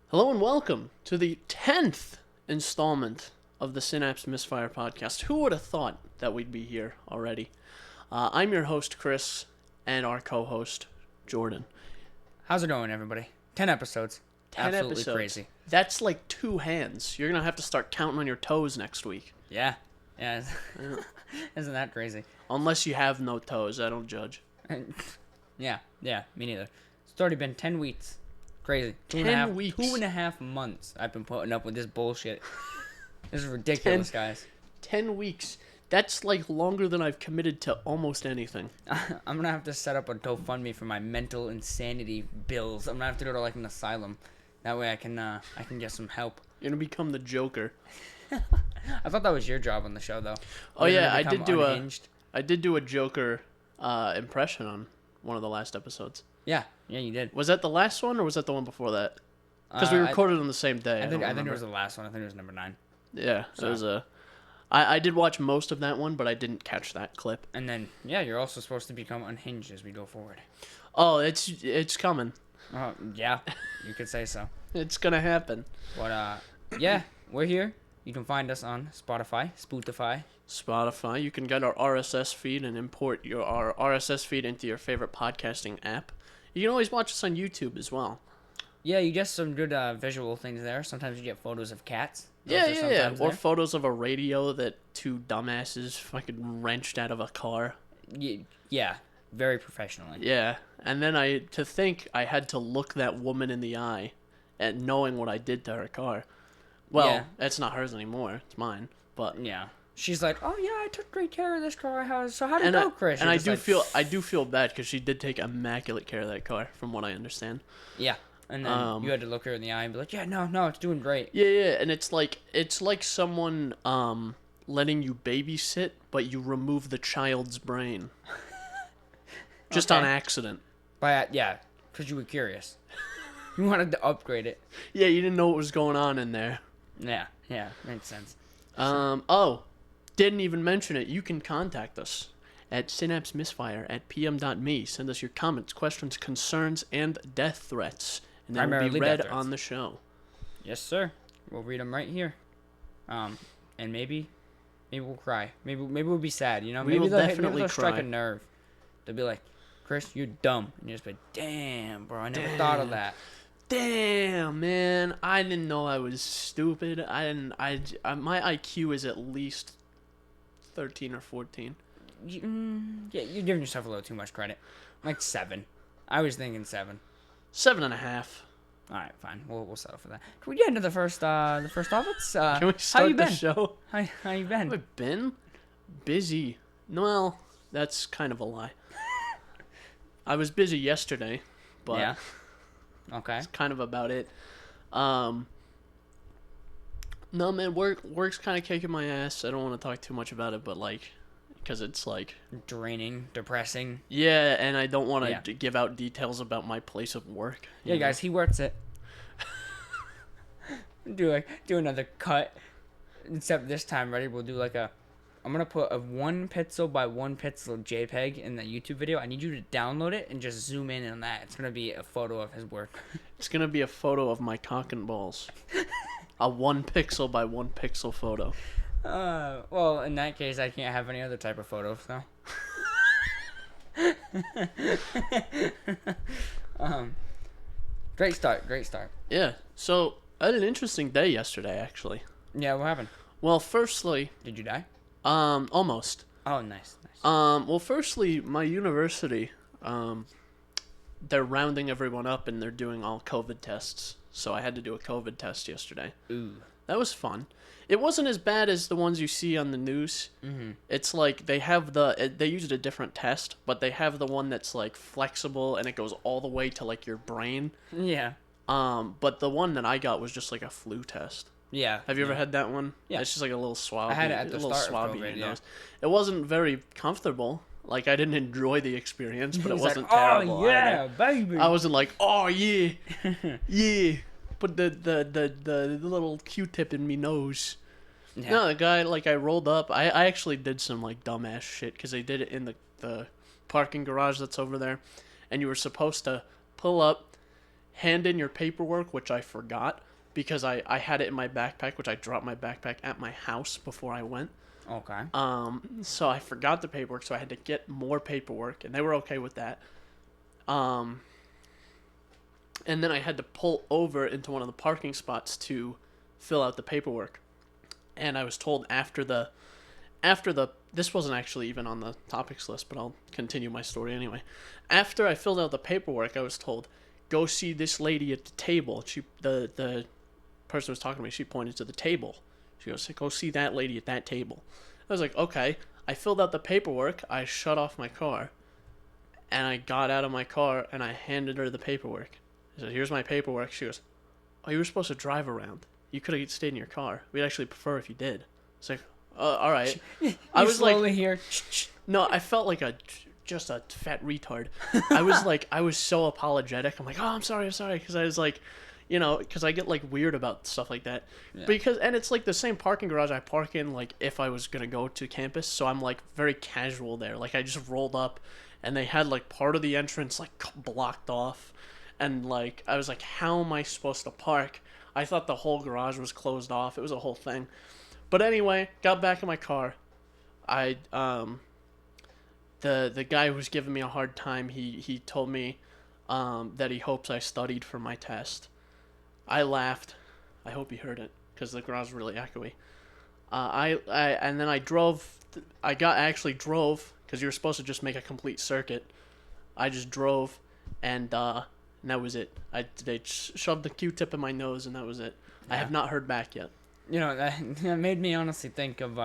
Hello and welcome to the 10th installment of the Synapse Misfire podcast. Who would have thought that we'd be here already? I'm your host, Chris, and our co-host, Jordan. How's it going, everybody? 10 episodes. 10 Absolutely episodes. Crazy. That's like 2 hands. You're going to have to start counting on your toes next week. Yeah. Isn't that crazy? Unless you have no toes, I don't judge. Yeah, me neither. It's already been 10 weeks. Crazy. 10 weeks. 2.5 months I've been putting up with this bullshit. This is ridiculous, guys. 10 weeks. That's like longer than I've committed to almost anything. I'm going to have to set up a GoFundMe for my mental insanity bills. I'm going to have to go to like an asylum. That way I can get some help. You're going to become the Joker. I thought that was your job on the show, though. Oh, yeah, I did do a Joker impression on one of the last episodes. Yeah, you did. Was that the last one, or was that the one before that? Because we recorded on the same day. I think it was the last one. I think it was number 9. Yeah, so it was I did watch most of that one, but I didn't catch that clip. And then, yeah, you're also supposed to become unhinged as we go forward. Oh, it's coming. Yeah, you could say so. It's gonna happen. But, yeah, we're here. You can find us on Spotify. Spotify. You can get our RSS feed and import our RSS feed into your favorite podcasting app. You can always watch us on YouTube as well. Yeah, you get some good visual things there. Sometimes you get photos of cats. Yeah. Or photos of a radio that 2 dumbasses fucking wrenched out of a car. Yeah, very professionally. Yeah, and then I had to look that woman in the eye at knowing what I did to her car. Well, it's not hers anymore. It's mine. But yeah. She's like, "Oh yeah, I took great care of this car. So how did it go, Chris?" And I do feel bad because she did take immaculate care of that car, from what I understand. Yeah, and then you had to look her in the eye and be like, "Yeah, no, it's doing great." Yeah, and it's like someone letting you babysit, but you remove the child's brain, just on accident. Because you were curious. You wanted to upgrade it. Yeah, you didn't know what was going on in there. Yeah, makes sense. Didn't even mention it. You can contact us at synapsemisfire@pm.me. Send us your comments, questions, concerns, and death threats, and they will be read on the show. Yes, sir. We'll read them right here. And maybe we'll cry. Maybe we'll be sad. You know, maybe they'll strike a nerve. They'll be like, "Chris, you're dumb," and you just be like, "Damn, bro, I never thought of that." Damn, man, I didn't know I was stupid. My IQ is at least 13 or 14. Yeah, you're giving yourself a little too much credit. Like 7. I was thinking 7. 7.5. All right, fine. We'll settle for that. Can we get into the first topics? Can we start the show? How you been? I've been busy. Well, that's kind of a lie. I was busy yesterday, but yeah. Okay. That's kind of about it. No, man, work's kind of kicking my ass. I don't want to talk too much about it, but because it's draining, depressing. Yeah, and I don't want to give out details about my place of work. Yeah, guys, he works it. do another cut. Except this time, ready? We'll do I'm gonna put a 1 pixel by 1 pixel JPEG in the YouTube video. I need you to download it and just zoom in on that. It's gonna be a photo of his work. It's gonna be a photo of my cock and balls. A 1 pixel by 1 pixel photo. Well, in that case, I can't have any other type of photos, so. Great start. Yeah. So I had an interesting day yesterday, actually. Yeah, what happened? Well, firstly, did you die? Almost. Oh, nice. Well, firstly, my university, they're rounding everyone up and they're doing all COVID tests. So I had to do a COVID test yesterday. Ooh. That was fun. It wasn't as bad as the ones you see on the news. Mm-hmm. It's like they used a different test, but they have the one that's flexible and it goes all the way to your brain. Yeah. But the one that I got was just a flu test. Yeah. Have you ever had that one? Yeah. It's just a little swab. I had it at the start of COVID, yeah. It wasn't very comfortable. I didn't enjoy the experience, but it wasn't terrible. Oh yeah, baby. I wasn't like, oh yeah, yeah. Put the little Q-tip in me nose. Yeah. No, the guy I rolled up. I actually did some dumbass shit because they did it in the parking garage that's over there, and you were supposed to pull up, hand in your paperwork, which I forgot because I had it in my backpack, which I dropped my backpack at my house before I went. Okay. So I forgot the paperwork, so I had to get more paperwork, and they were okay with that. And then I had to pull over into one of the parking spots to fill out the paperwork. And I was told after the this wasn't actually even on the topics list, but I'll continue my story anyway. After I filled out the paperwork, I was told, go see this lady at the table. The person who was talking to me, she pointed to the table. She goes, go see that lady at that table. I was like, okay. I filled out the paperwork. I shut off my car. And I got out of my car and I handed her the paperwork. I said, here's my paperwork. She goes, oh, you were supposed to drive around. You could have stayed in your car. We'd actually prefer if you did. It's like, all right. I was slowly here. No, I felt like just a fat retard. I was so apologetic. I'm like, oh, I'm sorry. Because I was like, because I get like weird about stuff like that. Yeah. And it's like the same parking garage I park in, like if I was going to go to campus. So I'm like very casual there. Like I just rolled up and they had like part of the entrance like blocked off. And like, I was like, how am I supposed to park? I thought the whole garage was closed off. It was a whole thing. But anyway, got back in my car. The guy who was giving me a hard time, he told me that he hopes I studied for my test. I laughed. I hope he heard it because the garage was really echoey. And then I drove. I actually drove because you were supposed to just make a complete circuit. I just drove, and that was it. They shoved the Q-tip in my nose, and that was it. Yeah. I have not heard back yet. That made me honestly think of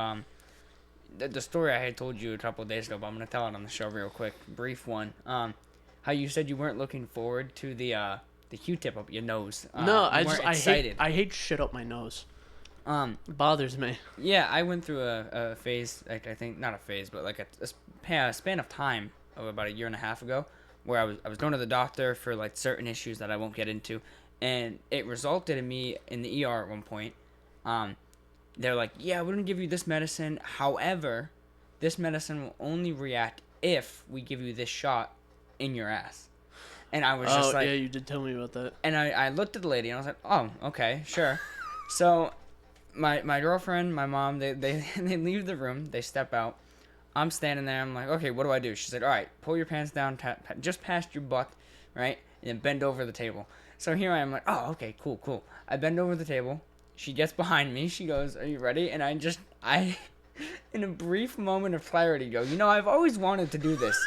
the story I had told you a couple of days ago, but I'm gonna tell it on the show real quick, brief one. How you said you weren't looking forward to the Q-tip up your nose. No, I hate shit up my nose. It bothers me. Yeah, I went through a phase, like I think not a phase, but like a span of time of about a year and a half ago, where I was going to the doctor for like certain issues that I won't get into, and it resulted in me in the ER at one point. They're like, yeah, we're gonna give you this medicine. However, this medicine will only react if we give you this shot in your ass. And I was just like, yeah, you did tell me about that. And I looked at the lady and I was like, oh, okay, sure. So my girlfriend, my mom, they leave the room. They step out. I'm standing there. I'm like, okay, what do I do? She's like, all right, pull your pants down just past your butt, right? And then bend over the table. So here I am like, oh, okay, cool. I bend over the table. She gets behind me. She goes, are you ready? And I, in a brief moment of clarity, go, I've always wanted to do this.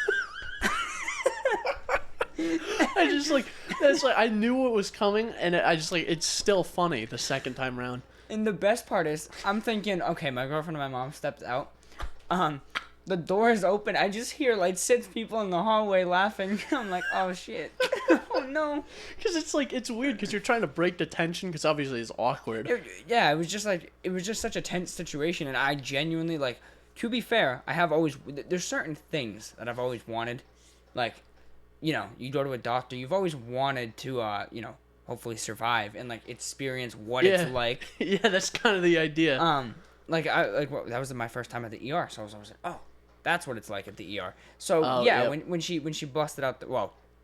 I knew what was coming, and it's still funny the second time around. And the best part is, I'm thinking, okay, my girlfriend and my mom stepped out. The door is open. I just hear like 6 people in the hallway laughing. I'm like, oh shit. Oh no. Because it's weird because you're trying to break the tension because obviously it's awkward. It was just such a tense situation, and I genuinely, like, to be fair, there's certain things that I've always wanted, like, you go to a doctor, you've always wanted to, hopefully survive and like experience what it's like. Yeah, that's kind of the idea. That was my first time at the ER, so I was like, oh, that's what it's like at the ER. So when she busted out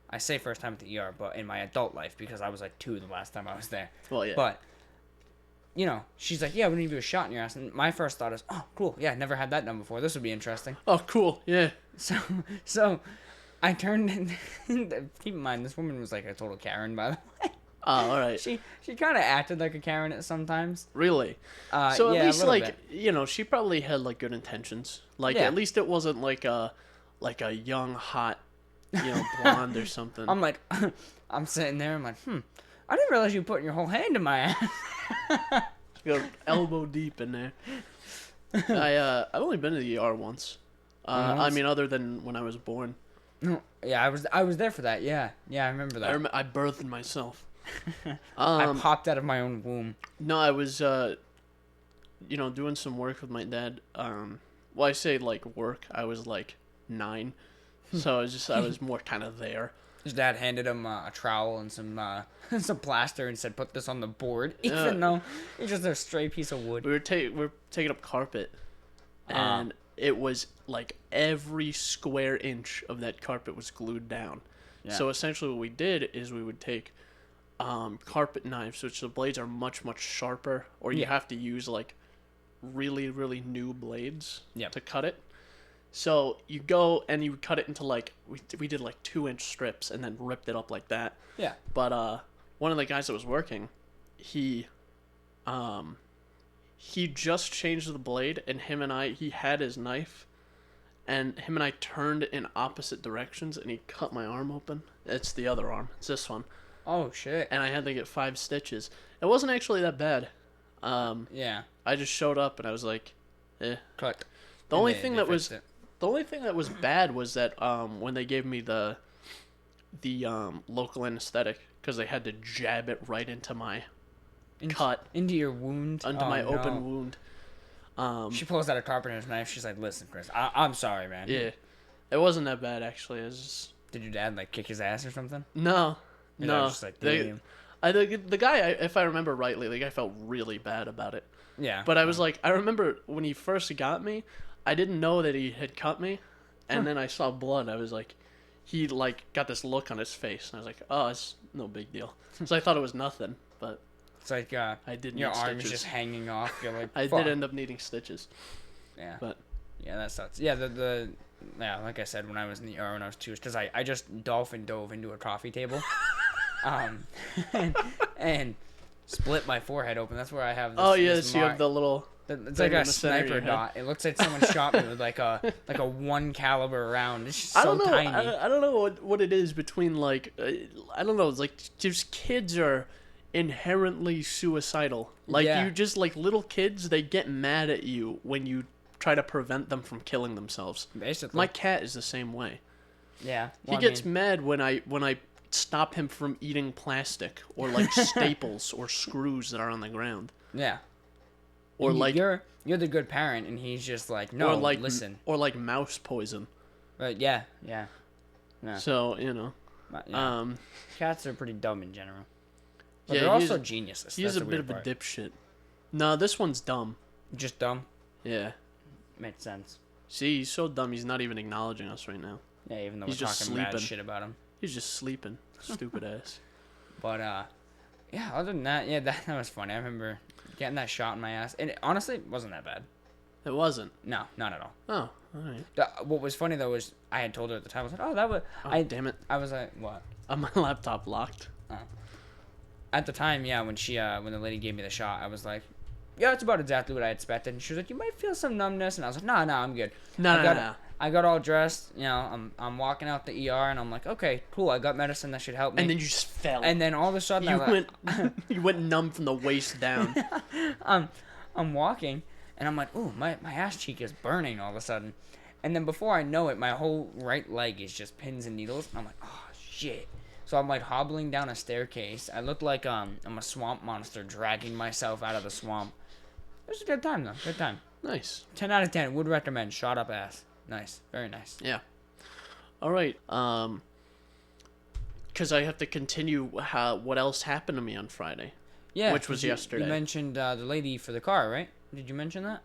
I say first time at the ER, but in my adult life, because I was like 2 the last time I was there. Well, yeah. But, she's like, yeah, we're going to give you a shot in your ass. And my first thought is, oh, cool. Yeah, never had that done before. This would be interesting. Oh, cool. Yeah. So I turned and keep in mind, this woman was like a total Karen, by the way. Oh, all right. She kind of acted like a Karen at sometimes. Really? So at least, like, bit. She probably had, like, good intentions. Like, at least it wasn't like a young, hot, blonde or something. I'm sitting there, I'm like, I didn't realize you were putting your whole hand in my ass. Go elbow deep in there. I've only been to the ER once. Other than when I was born. Yeah, I was there for that. Yeah, I remember that. I birthed myself. I popped out of my own womb. No, I was, doing some work with my dad. I say like work. I was like 9, so I was more kind of there. His dad handed him a trowel and some plaster and said, "Put this on the board," even though it's just a stray piece of wood. We were taking up carpet, and it was like every square inch of that carpet was glued down. Yeah. So essentially, what we did is we would take carpet knives, which the blades are much, much sharper, or you have to use like really, really new blades to cut it. So you go and you cut it into like, we did like 2-inch strips and then ripped it up like that. Yeah. But one of the guys that was working, he just changed the blade, and he had his knife, and him and I turned in opposite directions, and he cut my arm open. It's the other arm. It's this one. Oh, shit. And I had to get 5 stitches. It wasn't actually that bad. Yeah. I just showed up, and I was like, eh. Cut. The only thing that was bad was that when they gave me the local anesthetic, because they had to jab it right into my cut. Into your wound? Into my open wound. She pulls out a carpenter's knife. She's like, listen, Chris, I'm sorry, man. Yeah. It wasn't that bad, actually. It was just... Did your dad, like, kick his ass or something? No. No. Just like, the guy, if I remember rightly, the guy felt really bad about it. Yeah. But I was like, I remember when he first got me, I didn't know that he had cut me. And then I saw blood. I was like, he, like, got this look on his face. And I was like, oh, it's no big deal. So I thought it was nothing, but... It's like I did your need arm's stitches. just hanging off. You're like, I did end up needing stitches. Yeah. But yeah, that sucks. Yeah, like I said, when I was in the ER when I was 2, because I just dolphin dove into a coffee table, and split my forehead open. That's where I have. This, so you have the little. It's like a sniper dot. It looks like someone shot me with like a 1 caliber round. It's just so tiny. I don't know what it is between like I don't know. It's like just kids are inherently suicidal. Like you just like little kids, they get mad at you when you try to prevent them from killing themselves. Basically, my cat is the same way. Yeah, he gets mad when I stop him from eating plastic or like staples or screws that are on the ground. Yeah. Or like you're the good parent, and he's just like, no, listen. Or like mouse poison. Right? Yeah. So cats are pretty dumb in general. But they're also geniuses. He's a bit of a dipshit. No, this one's dumb. Just dumb. Yeah. Makes sense. See, he's so dumb. He's not even acknowledging us right now. Yeah, even though we're talking mad shit about him. He's just sleeping. Stupid ass. But yeah. Other than that, that was funny. I remember getting that shot in my ass, and honestly, it wasn't that bad. It wasn't. No, not at all. Oh, all right. What was funny though was I had told her at the time. I was like, "Oh, that was." Damn it! I was like, "What?" My laptop locked. Oh. At the time, when the lady gave me the shot, I was like, "Yeah, it's about exactly what I expected." And she was like, "You might feel some numbness," and I was like, "No, I'm good." No. I got all dressed, I'm walking out the ER, and I'm like, okay, cool, I got medicine that should help me. And then you just fell. And then all of a sudden, you went numb from the waist down. I'm walking, and I'm like, ooh, my ass cheek is burning all of a sudden. And then before I know it, my whole right leg is just pins and needles, and I'm like, oh, shit. So I'm like hobbling down a staircase. I look like I'm a swamp monster dragging myself out of the swamp. It was a good time, though. Good time. Nice. 10 out of 10. Would recommend. Shot up ass. Nice. Very nice. Yeah. All right. Because I have to continue what else happened to me on Friday. Yeah. Which was yesterday. You mentioned the lady for the car, right? Did you mention that?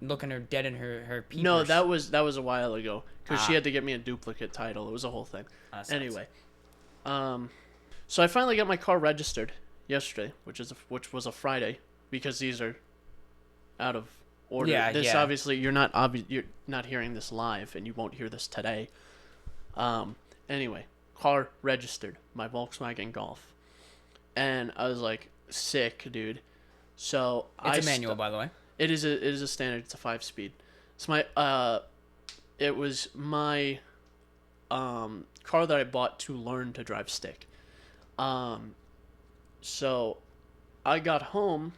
Looking her dead in her peepers. No, that was a while ago. Because she had to get me a duplicate title. It was a whole thing. Anyway. So I finally got my car registered yesterday, which was a Friday, because these are out of order. Yeah, obviously you're not hearing this live, and you won't hear this today. Anyway, car registered, my Volkswagen Golf, and I was like, sick, dude. So it's a manual, by the way. It is a standard. It's a 5-speed. It's it was my car that I bought to learn to drive stick. So I got home.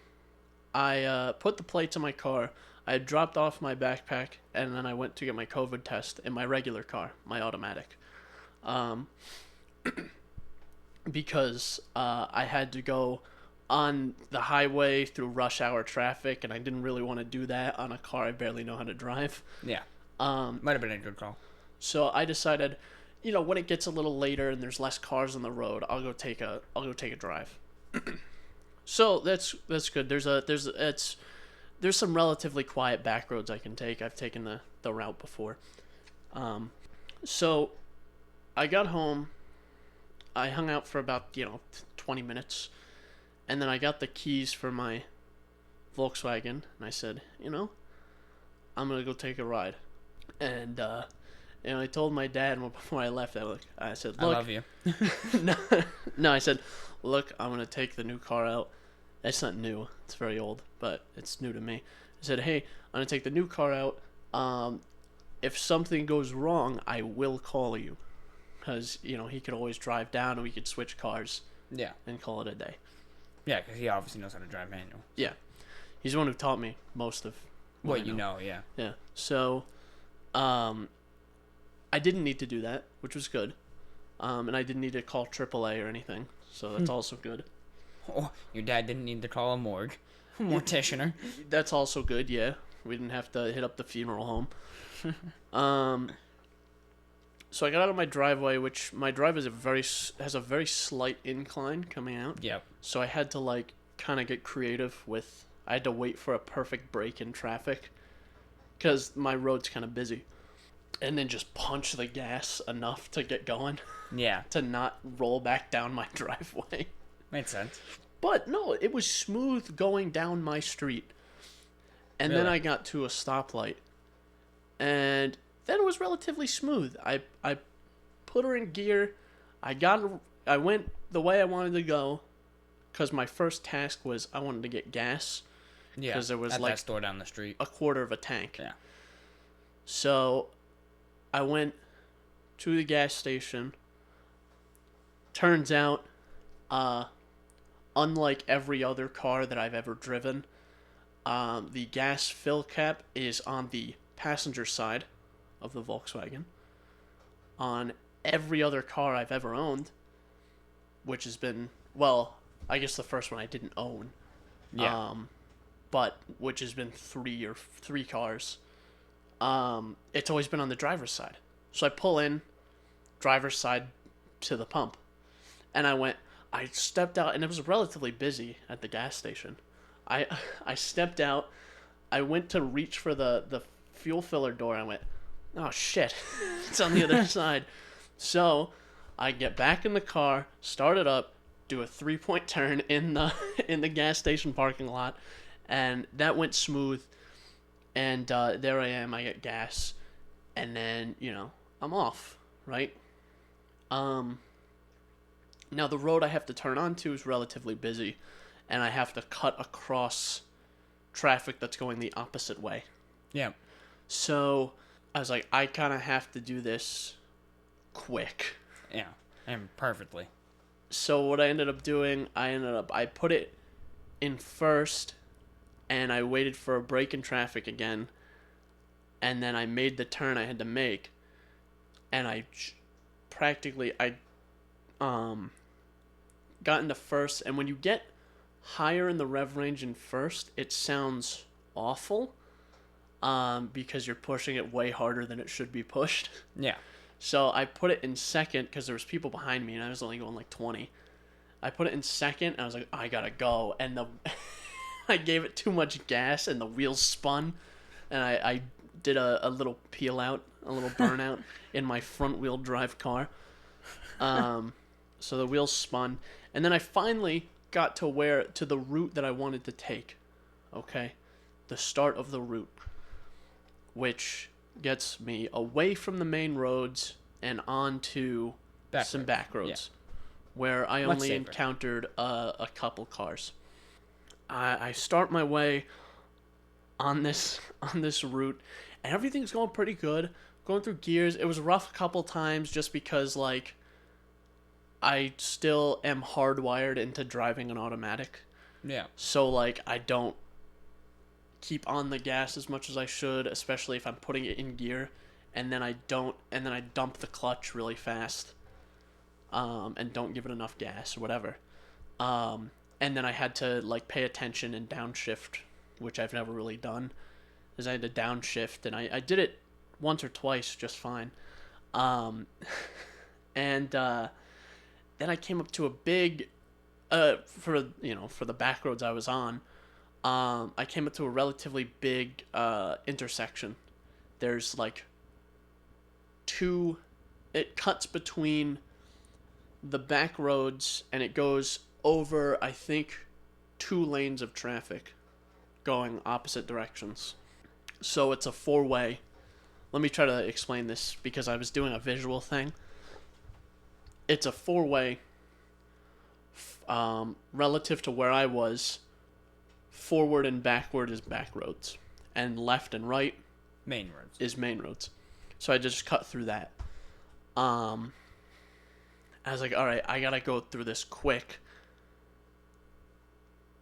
I put the plates in my car. I dropped off my backpack, and then I went to get my COVID test in my regular car, my automatic. Because I had to go on the highway through rush hour traffic, and I didn't really want to do that on a car I barely know how to drive. Yeah. Might have been a good call. So I decided, when it gets a little later and there's less cars on the road, I'll go take a drive. So that's good. There's some relatively quiet back roads I can take. I've taken the route before. So I got home. I hung out for about 20 minutes, and then I got the keys for my Volkswagen, and I said, I'm gonna go take a ride, and I told my dad before I left. I said, look, I love you. no, I said, look, I'm gonna take the new car out. It's not new; it's very old, but it's new to me. I said, hey, I'm gonna take the new car out. If something goes wrong, I will call you, because he could always drive down, and we could switch cars. Yeah. And call it a day. Yeah, because he obviously knows how to drive manual. Yeah, he's the one who taught me most of what you know. Yeah. Yeah. So, I didn't need to do that, which was good. And I didn't need to call AAA or anything, so that's also good. Oh, your dad didn't need to call a morticianer. That's also good. Yeah, we didn't have to hit up the funeral home. So I got out of my driveway, which my drive has a very slight incline coming out. Yep. So I had to kind of get creative with. I had to wait for a perfect break in traffic, because my road's kind of busy, and then just punch the gas enough to get going. Yeah. To not roll back down my driveway. Made sense. But no, it was smooth going down my street. And Really? Then I got to a stoplight. And then it was relatively smooth. I put her in gear. I went the way I wanted to go, because my first task was I wanted to get gas. Yeah. Because there was at that store down the street. a quarter of a tank. Yeah. So I went to the gas station. Turns out, unlike every other car that I've ever driven, the gas fill cap is on the passenger side of the Volkswagen. On every other car I've ever owned, which has been, well, I guess the first one I didn't own. Yeah. But which has been three cars. It's always been on the driver's side. So I pull in, driver's side to the pump. And I stepped out, and it was relatively busy at the gas station. I stepped out, I went to reach for the fuel filler door, and I went, oh shit, it's on the other side. So I get back in the car, start it up, do a 3-point turn in the gas station parking lot, and that went smooth. And there I am, I get gas, and then, I'm off, right? Now, the road I have to turn onto is relatively busy, and I have to cut across traffic that's going the opposite way. Yeah. So, I was like, I kind of have to do this quick. Yeah, and perfectly. So, what I ended up doing, I put it in first, and I waited for a break in traffic again, and then I made the turn I had to make, and I got into first, and when you get higher in the rev range in first, it sounds awful, because you're pushing it way harder than it should be pushed. Yeah. So I put it in second, because there was people behind me, and I was only going 20. I put it in second, and I was like, I gotta go, and I gave it too much gas, and the wheels spun, and I did a little peel out, a little burnout in my front wheel drive car. So the wheels spun, and then I finally got to the route that I wanted to take. Okay, the start of the route, which gets me away from the main roads and onto some back roads, where I only encountered a couple cars. I start my way on this route, and everything's going pretty good. Going through gears, it was rough a couple times just because I still am hardwired into driving an automatic. Yeah. So I don't keep on the gas as much as I should, especially if I'm putting it in gear, and then I dump the clutch really fast, and don't give it enough gas or whatever. And then I had to pay attention and downshift, which I've never really done. Is I had to downshift, and I did it once or twice just fine. Then I came up to a big, for the back roads I was on, I came up to a relatively big intersection. There's it cuts between the back roads, and it goes over, I think, 2 lanes of traffic going opposite directions. So it's a 4-way. Let me try to explain this because I was doing a visual thing. It's a 4-way. Relative to where I was, forward and backward is back roads, and left and right main roads is main roads. So I just cut through that. I was like, all right, I gotta go through this quick.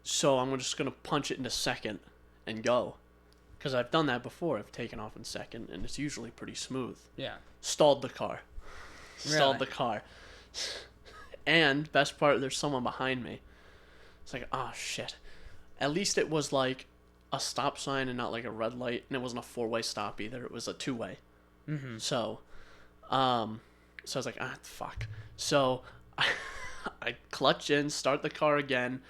So I'm just gonna punch it into second and go, because I've done that before. I've taken off in second, and it's usually pretty smooth. Yeah. Stalled the car. Really? And best part, there's someone behind me. It's like, oh shit. At least it was like a stop sign and not like a red light, and it wasn't a 4-way stop either. It was a 2-way. Mm-hmm. So I was like, fuck. So I clutch in, start the car again.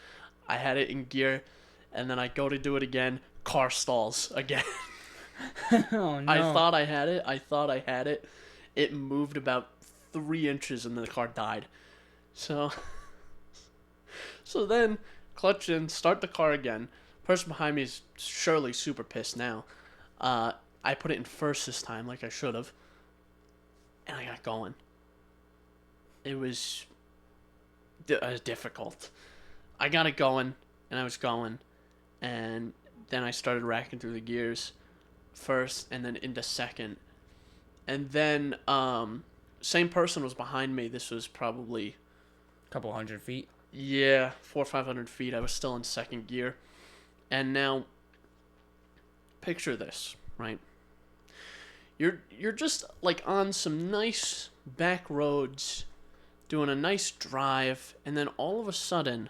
I had it in gear, and then I go to do it again. Car stalls again. Oh no! I thought I had it. It moved about 3 inches, and then the car died. So then, clutch in, start the car again. Person behind me is surely super pissed now. I put it in first this time, like I should have. And I got going. It was difficult. I got it going, and I was going. And then I started racking through the gears first, and then into second. And then, same person was behind me. This was probably... couple hundred feet. Yeah, 400 or 500 feet. I was still in second gear. And now, picture this, right? You're just like on some nice back roads, doing a nice drive, and then all of a sudden,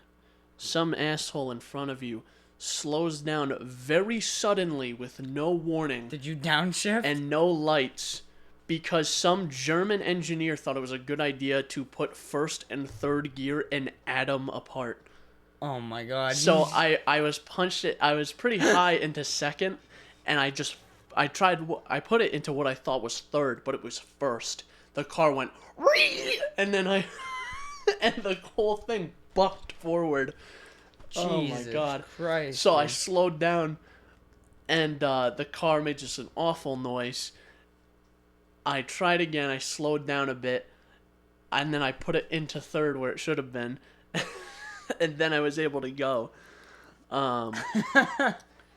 some asshole in front of you slows down very suddenly with no warning. Did you downshift? And no lights. Because some German engineer thought it was a good idea to put first and third gear and add them apart. Oh my god. So I was punched it. I was pretty high into second, and I put it into what I thought was third, but it was first. The car went, and then and the whole thing bucked forward. Jesus oh my god. Christ. So I slowed down, and the car made just an awful noise. I tried again. I slowed down a bit, and then I put it into third where it should have been, and then I was able to go.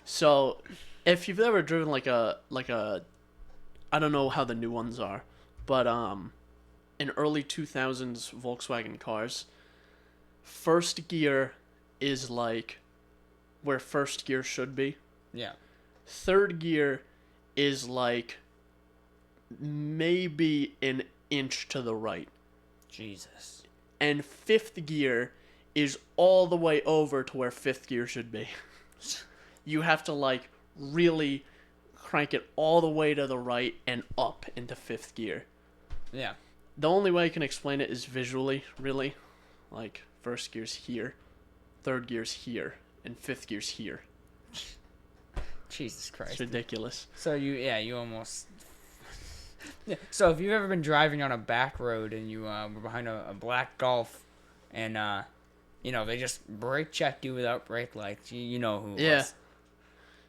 So if you've ever driven like a, I don't know how the new ones are, but in early 2000s Volkswagen cars, first gear is like where first gear should be. Yeah. Third gear is like maybe an inch to the right. Jesus. And fifth gear is all the way over to where fifth gear should be. You have to like really crank it all the way to the right and up into fifth gear. Yeah. The only way I can explain it is visually, really. Like, first gear's here, third gear's here, and fifth gear's here. Jesus Christ. It's ridiculous. So you almost... Yeah. So if you've ever been driving on a back road and you were behind a black Golf and, they just brake checked you without brake lights, you know who it was.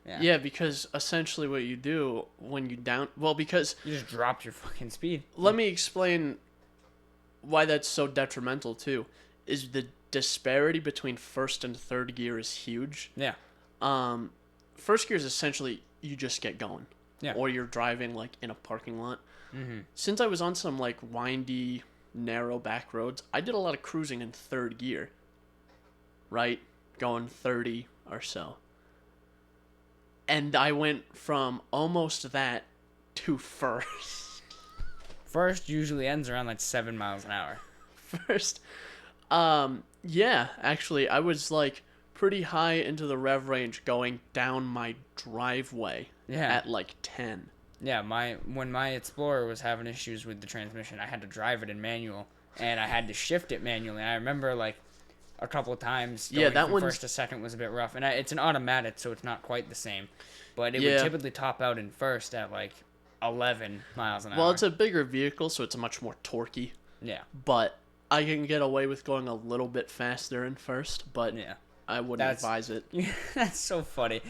Yeah, because essentially what you do when you because... You just dropped your fucking speed. Let me explain why that's so detrimental, too. Is the disparity between first and third gear is huge. Yeah. First gear is essentially you just get going. Yeah. Or you're driving, like, in a parking lot. Mm-hmm. Since I was on some, like, windy, narrow back roads, I did a lot of cruising in third gear. Right? Going 30 or so. And I went from almost that to first. First usually ends around, like, 7 miles an hour. First. Yeah, actually, I was, like, pretty high into the rev range going down my driveway at, like, 10. Yeah, when my Explorer was having issues with the transmission, I had to drive it in manual, and I had to shift it manually. And I remember, like, a couple of times going from first to second was a bit rough. And it's an automatic, so it's not quite the same. But it would typically top out in first at, like, 11 miles an hour. Well, it's a bigger vehicle, so it's much more torquey. Yeah. But I can get away with going a little bit faster in first, but Yeah. I wouldn't advise it. That's so funny.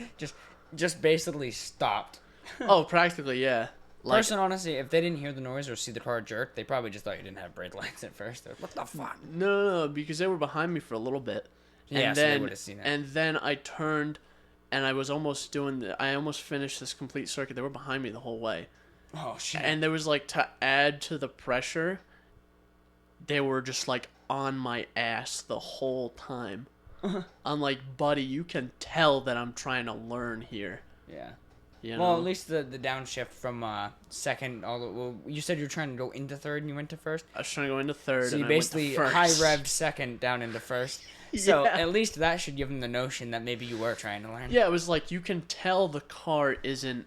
Just basically stopped. Oh, practically, yeah. Like, Person, honestly, if they didn't hear the noise or see the car jerk, they probably just thought you didn't have brake lights at first. They're like, what the fuck? no, because they were behind me for a little bit. Yeah, And so then, they would have seen it. And then I turned, and I was almost I almost finished this complete circuit. They were behind me the whole way. Oh, shit. And there was, like, to add to the pressure, they were just, like, on my ass the whole time. I'm like, buddy, you can tell that I'm trying to learn here. Yeah. You Well, know? at least the downshift from second, well, you said you were trying to go into third and you went to first? I was trying to go into third, So you and basically I went to first. high-revved second down into first. So Yeah. at least that should give them the notion that maybe you were trying to learn. Yeah, it was like, you can tell the car isn't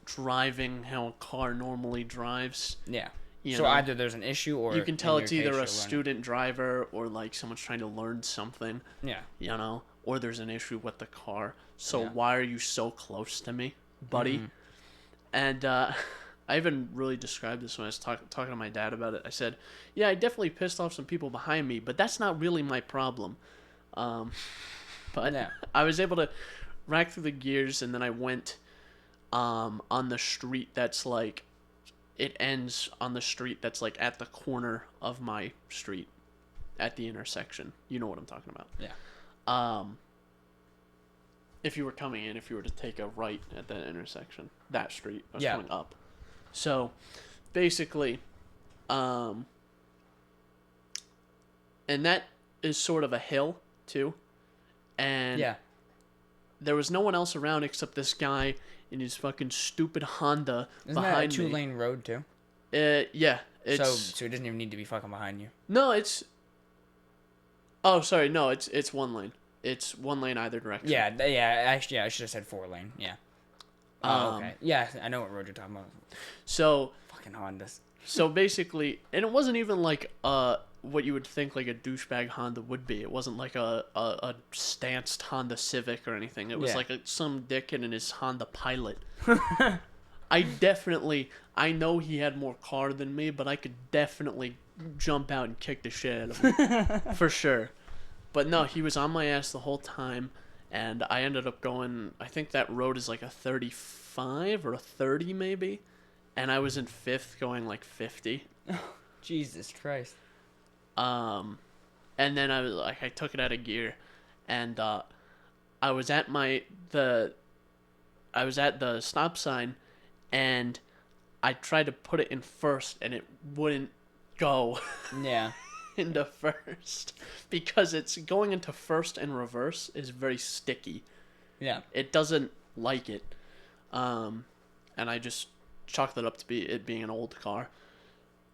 driving how a car normally drives. Yeah. You So know? either there's an issue or... You can tell in it's your either case, a you're learning. student driver or, like, someone's trying to learn something. Yeah. You know? Or there's an issue with the car. So Yeah. why are you so close to me, buddy? Mhm. And I even really described this when I was talking to my dad about it. I said, yeah, I definitely pissed off some people behind me, but that's not really my problem. But Yeah. I was able to rack through the gears, and then I went on the street that's like, it ends on the street that's like at the corner of my street, at the intersection. You know what I'm talking about. Yeah. If you were coming in, if you were to take a right at that intersection, that street, I was Yeah. coming up. So, basically, and that is sort of a hill, too. And Yeah. there was no one else around except this guy in his fucking stupid Honda Isn't behind that a me. 2-lane road, too? Yeah. So he doesn't even need to be fucking behind you. No, it's... Oh, sorry, no, it's one lane. It's one lane either direction. Yeah, actually, I should have said 4-lane. Yeah. Oh, okay. Yeah, I know what road you're talking about. So... Fucking Hondas. So basically, and it wasn't even like what you would think like a douchebag Honda would be. It wasn't like a stanced Honda Civic or anything. It was Yeah. like some dickhead in his Honda Pilot. I know he had more car than me, but I could definitely jump out and kick the shit out of him. For sure. But no, he was on my ass the whole time, and I ended up going, I think that road is like a 35 or a 30 maybe. And I was in fifth going like 50. Jesus Christ. And then I took it out of gear, and I was at the stop sign, and I tried to put it in first, and it wouldn't go Yeah. into first because it's going into first and reverse is very sticky. Yeah. It doesn't like it, and I just chalked it up to it being an old car.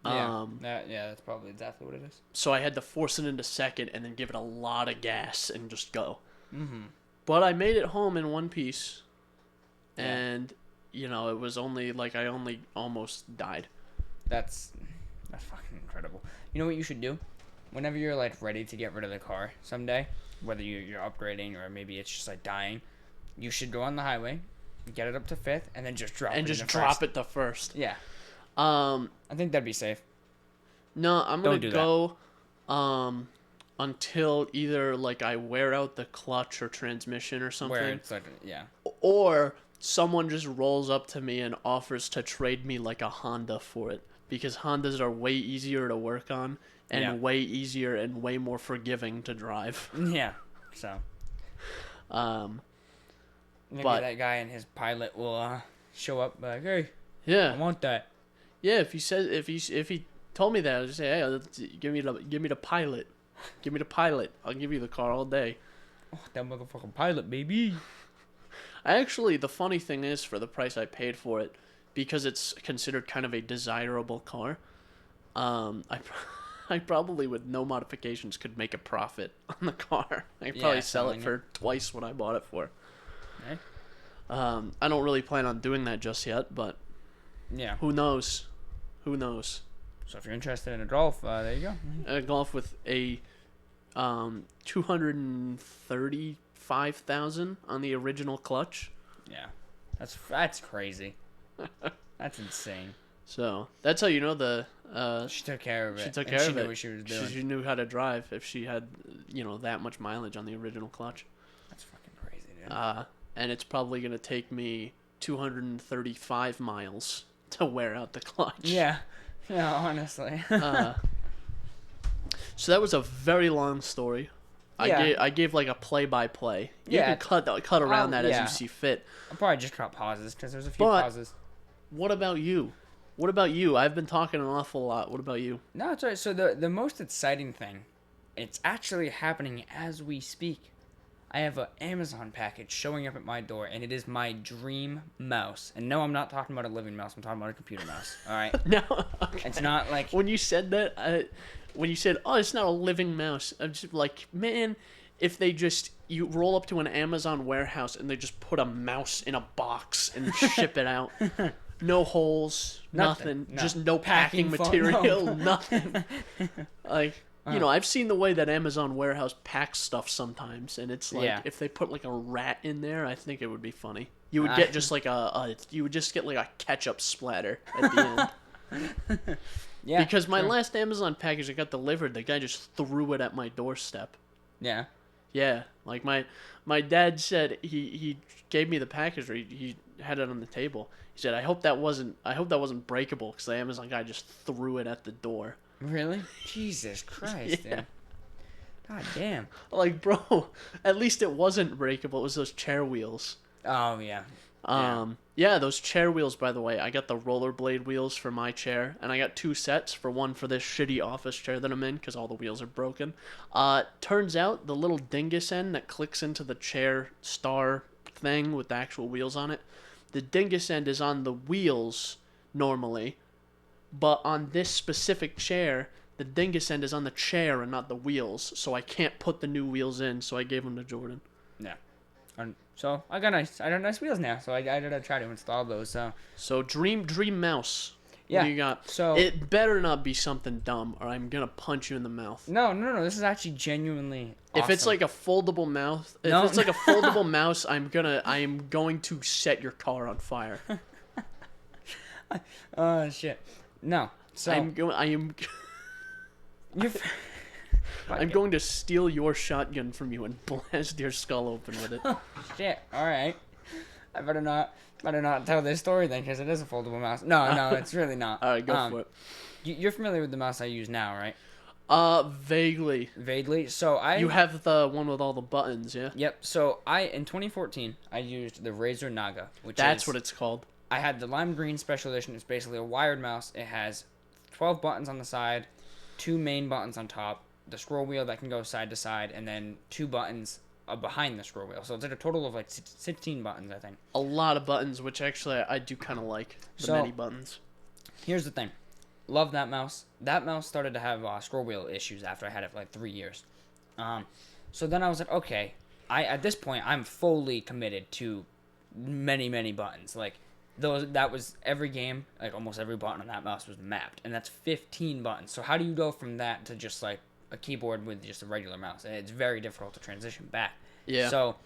Yeah. That's probably exactly what it is. So I had to force it into second and then give it a lot of gas and just go. Mm-hmm. But I made it home in one piece. Yeah. And, it was only, like, I only almost died. That's fucking incredible. You know what you should do? Whenever you're, like, ready to get rid of the car someday, whether you're upgrading or maybe it's just, like, dying, you should go on the highway, get it up to fifth, and then just drop it into first. It to first. Yeah. I think that'd be safe. No, I'm going to do go until either, like, I wear out the clutch or transmission or something. Where it's like, yeah. Or someone just rolls up to me and offers to trade me, like, a Honda for it. Because Hondas are way easier to work on and way easier and way more forgiving to drive. Yeah. So. Maybe that guy and his Pilot will show up like, hey, yeah, I want that. Yeah, if he told me that, I'd just say, hey, give me the Pilot. Give me the Pilot. I'll give you the car all day. Oh, that motherfucking Pilot, baby. Actually, the funny thing is, for the price I paid for it, because it's considered kind of a desirable car, I probably, with no modifications, could make a profit on the car. I could probably sell it for twice what I bought it for. Okay. I don't really plan on doing that just yet, but yeah, who knows? Who knows? So if you're interested in a Golf, there you go. A Golf with a 235,000 on the original clutch. Yeah, that's crazy. That's insane. So that's how you know she took care of it. She took care of it. Knew what she was doing. She knew how to drive if she had, that much mileage on the original clutch. That's fucking crazy, dude. And it's probably gonna take me 235 miles to wear out the clutch. Yeah, honestly. So that was a very long story. Yeah. I gave like a play-by-play. You Yeah. can cut around that as you see fit. I'll probably just cut pauses because there's a few But pauses. What about you? What about you? I've been talking an awful lot. What about you? No, it's all right. So the most exciting thing, it's actually happening as we speak. I have an Amazon package showing up at my door, and it is my dream mouse. And no, I'm not talking about a living mouse. I'm talking about a computer mouse. All right? No. Okay. It's not like... When you said that, when you said, oh, it's not a living mouse, I'm just like, man, if they just... You roll up to an Amazon warehouse, and they just put a mouse in a box and ship it out. No holes, nothing. No. Just no packing material, no. Nothing. Like... I've seen the way that Amazon warehouse packs stuff sometimes, and it's like if they put like a rat in there, I think it would be funny. You would get just like you would just get like a ketchup splatter at the end. Yeah. Because my last Amazon package that got delivered, the guy just threw it at my doorstep. Yeah. Yeah, like my dad said he gave me the package, or he had it on the table. He said, I hope that wasn't breakable, because the Amazon guy just threw it at the door. Really? Jesus Christ, Yeah. dude. God damn. Like, bro, at least it wasn't breakable. It was those chair wheels. Oh, yeah. Yeah, those chair wheels, by the way. I got the rollerblade wheels for my chair, and I got 2 sets, for one for this shitty office chair that I'm in, because all the wheels are broken. Turns out the little dingus end that clicks into the chair star thing with the actual wheels on it, the dingus end is on the wheels normally, but on this specific chair, the dingus end is on the chair and not the wheels, so I can't put the new wheels in, so I gave them to Jordan. Yeah. So I got nice wheels now, so I gotta try to install those. So dream mouse. Yeah. What do you got? So it better not be something dumb, or I'm gonna punch you in the mouth. No. This is actually genuinely awesome. If it's like a foldable mouse, I am going to set your car on fire. Oh shit. No. So I'm going to steal your shotgun from you and blast your skull open with it. Shit. All right. I better not tell this story then, because it is a foldable mouse. No, it's really not. All right, go for it. You're familiar with the mouse I use now, right? Vaguely. Vaguely. So You have the one with all the buttons, yeah? Yep. So in 2014, I used the Razer Naga, That's what it's called. I had the lime green special edition. It's basically a wired mouse. It has 12 buttons on the side, 2 main buttons on top, the scroll wheel that can go side to side, and then 2 buttons behind the scroll wheel. So it's like a total of like 16 buttons, I think. A lot of buttons, which actually I do kind of like, the many buttons. Here's the thing. Love that mouse. That mouse started to have scroll wheel issues after I had it for like 3 years. So then I was like, okay, at this point, I'm fully committed to many buttons. Like, that was every game, like almost every button on that mouse was mapped, and that's 15 buttons. So how do you go from that to just like a keyboard with just a regular mouse? And it's very difficult to transition back. Yeah. So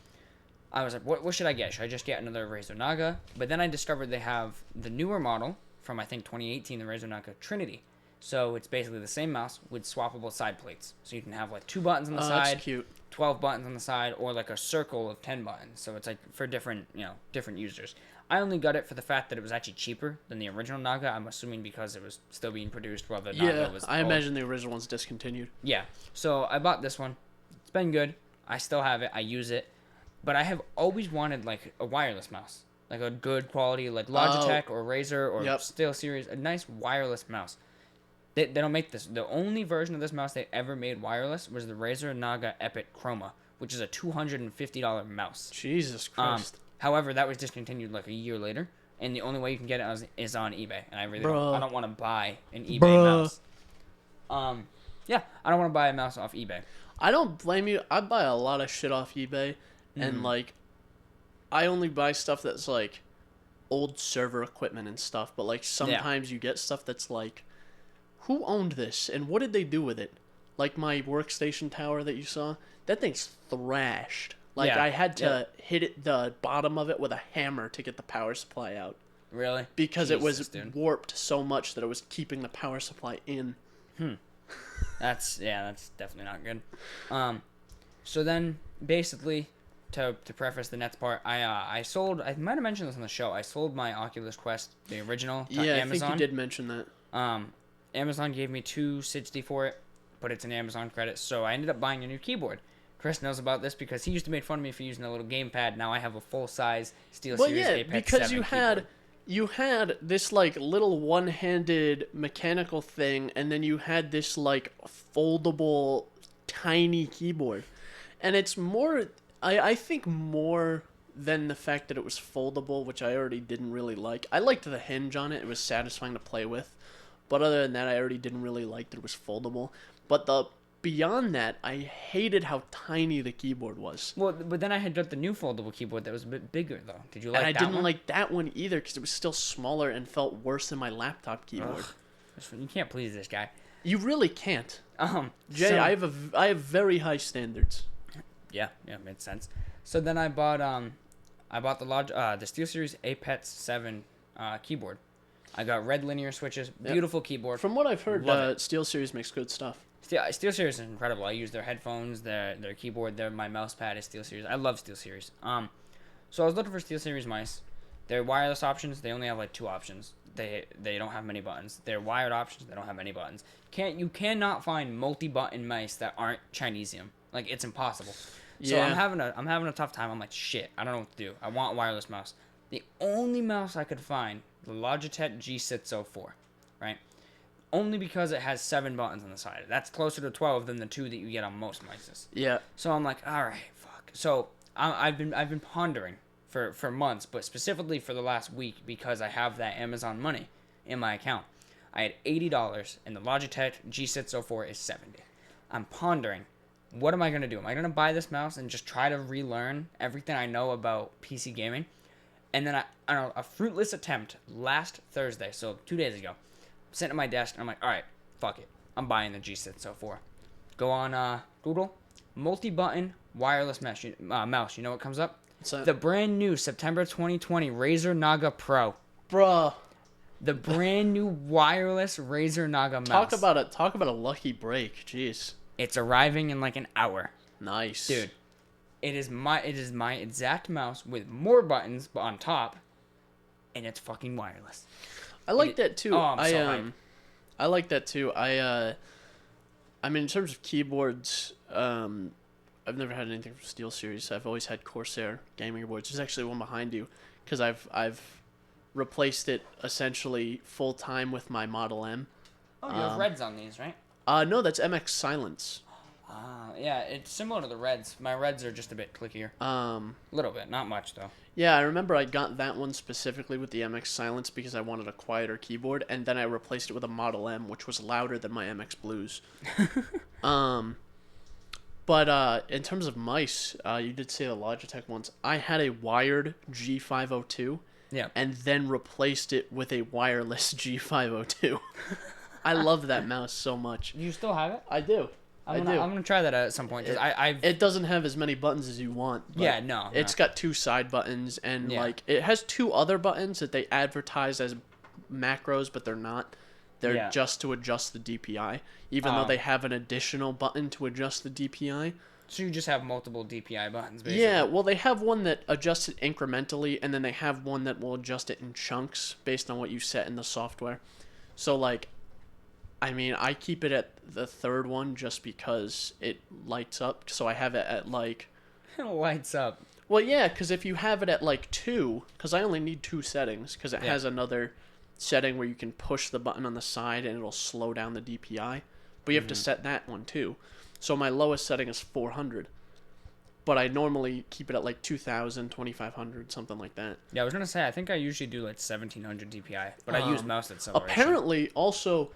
I was like, what should I get? Should I just get another Razer Naga? But then I discovered they have the newer model from, I think, 2018, the Razer Naga Trinity. So it's basically the same mouse with swappable side plates. So you can have like 2 buttons on the side, that's cute. 12 buttons on the side, or like a circle of 10 buttons. So it's like for different users. I only got it for the fact that it was actually cheaper than the original Naga. I'm assuming because it was still being produced while the Naga was I imagine the original one's discontinued. Yeah. So I bought this one. It's been good. I still have it. I use it. But I have always wanted like a wireless mouse. Like a good quality, like Logitech or Razer or SteelSeries. A nice wireless mouse. They don't make this. The only version of this mouse they ever made wireless was the Razer Naga Epic Chroma, which is a $250 mouse. Jesus Christ. However, that was discontinued like a year later, and the only way you can get it is on eBay, and I really don't want to buy an eBay mouse. Yeah, I don't want to buy a mouse off eBay. I don't blame you. I buy a lot of shit off eBay, and like, I only buy stuff that's like old server equipment and stuff. But like sometimes you get stuff that's like, who owned this and what did they do with it? Like my workstation tower that you saw, that thing's thrashed. Like, I had to hit the bottom of it with a hammer to get the power supply out. Really? Because it was warped so much that it was keeping the power supply in. That's definitely not good. So then basically, to preface the next part, I sold. I might have mentioned this on the show. I sold my Oculus Quest, the original, to Amazon. I think you did mention that. Amazon gave me $260 for it, but it's an Amazon credit, so I ended up buying a new keyboard. Chris knows about this because he used to make fun of me for using a little gamepad. Now I have a full-size SteelSeries Apex 7 keyboard. You had this like little one-handed mechanical thing, and then you had this like foldable tiny keyboard. And it's more, I think more than the fact that it was foldable, which I already didn't really like. I liked the hinge on it. It was satisfying to play with. But other than that, I already didn't really like that it was foldable. But beyond that, I hated how tiny the keyboard was. Well, but then I had got the new foldable keyboard that was a bit bigger, though. Did you like that one? And I didn't like that one either because it was still smaller and felt worse than my laptop keyboard. Ugh. You can't please this guy. You really can't. Jay, I have very high standards. Yeah, makes sense. So then I bought the SteelSeries Apex 7 keyboard. I got red linear switches, beautiful keyboard. From what I've heard, SteelSeries makes good stuff. SteelSeries is incredible. I use their headphones, their keyboard, my mouse pad is SteelSeries. I love SteelSeries. So I was looking for SteelSeries mice. Their wireless options, they only have like 2 options. They don't have many buttons. Their wired options, they don't have many buttons. You cannot find multi-button mice that aren't Chinesium. Like, it's impossible. So I'm having a tough time. I'm like, shit, I don't know what to do. I want a wireless mouse. The only mouse I could find, the Logitech G604, right? Only because it has 7 buttons on the side. That's closer to 12 than the 2 that you get on most mices. Yeah. So I'm like, all right, fuck. So I've been pondering for months, but specifically for the last week because I have that Amazon money in my account. I had $80 and the Logitech G604 is $70. I'm pondering, what am I going to do? Am I going to buy this mouse and just try to relearn everything I know about PC gaming? And then a fruitless attempt last Thursday, so 2 days ago, I'm sitting at my desk and I'm like, all right, fuck it. I'm buying the G604. Go on Google, multi-button wireless mouse. You know what comes up? What's that? The brand new September 2020 Razer Naga Pro. Bruh. The brand new wireless Razer Naga mouse. Talk about a lucky break. Jeez. It's arriving in like an hour. Nice. Dude. It is my exact mouse with more buttons but on top, and it's fucking wireless. I like that too. Oh, I'm so hyped. I like that too. I mean, in terms of keyboards, I've never had anything from SteelSeries. I've always had Corsair gaming boards. There's actually one behind you, because I've replaced it essentially full time with my Model M. Oh, you have Reds on these, right? No, that's MX Silence. Yeah, it's similar to the Reds. My Reds are just a bit clickier. Little bit, not much though. Yeah, I remember I got that one specifically with the MX Silence because I wanted a quieter keyboard, and then I replaced it with a Model M, which was louder than my MX Blues. But in terms of mice, you did say the Logitech ones. I had a wired G502, yeah, and then replaced it with a wireless G502. I love that mouse so much. Do you still have it? I do. I'm gonna try that at some point. It doesn't have as many buttons as you want. Yeah, no. It's got 2 side buttons, and like it has 2 other buttons that they advertise as macros, but they're not. They're just to adjust the DPI, even though they have an additional button to adjust the DPI. So you just have multiple DPI buttons, basically. Yeah, well, they have one that adjusts it incrementally, and then they have one that will adjust it in chunks based on what you set in the software. So, like, I mean, I keep it at the 3rd one just because it lights up. So I have it at, like... It lights up. Well, yeah, because if you have it at, like, 2... Because I only need 2 settings, because it has another setting where you can push the button on the side and it'll slow down the DPI. But you have to set that one, too. So my lowest setting is 400. But I normally keep it at, like, 2,000, 2,500, something like that. Yeah, I was going to say, I think I usually do, like, 1,700 DPI. But I use mouse acceleration. Apparently, also...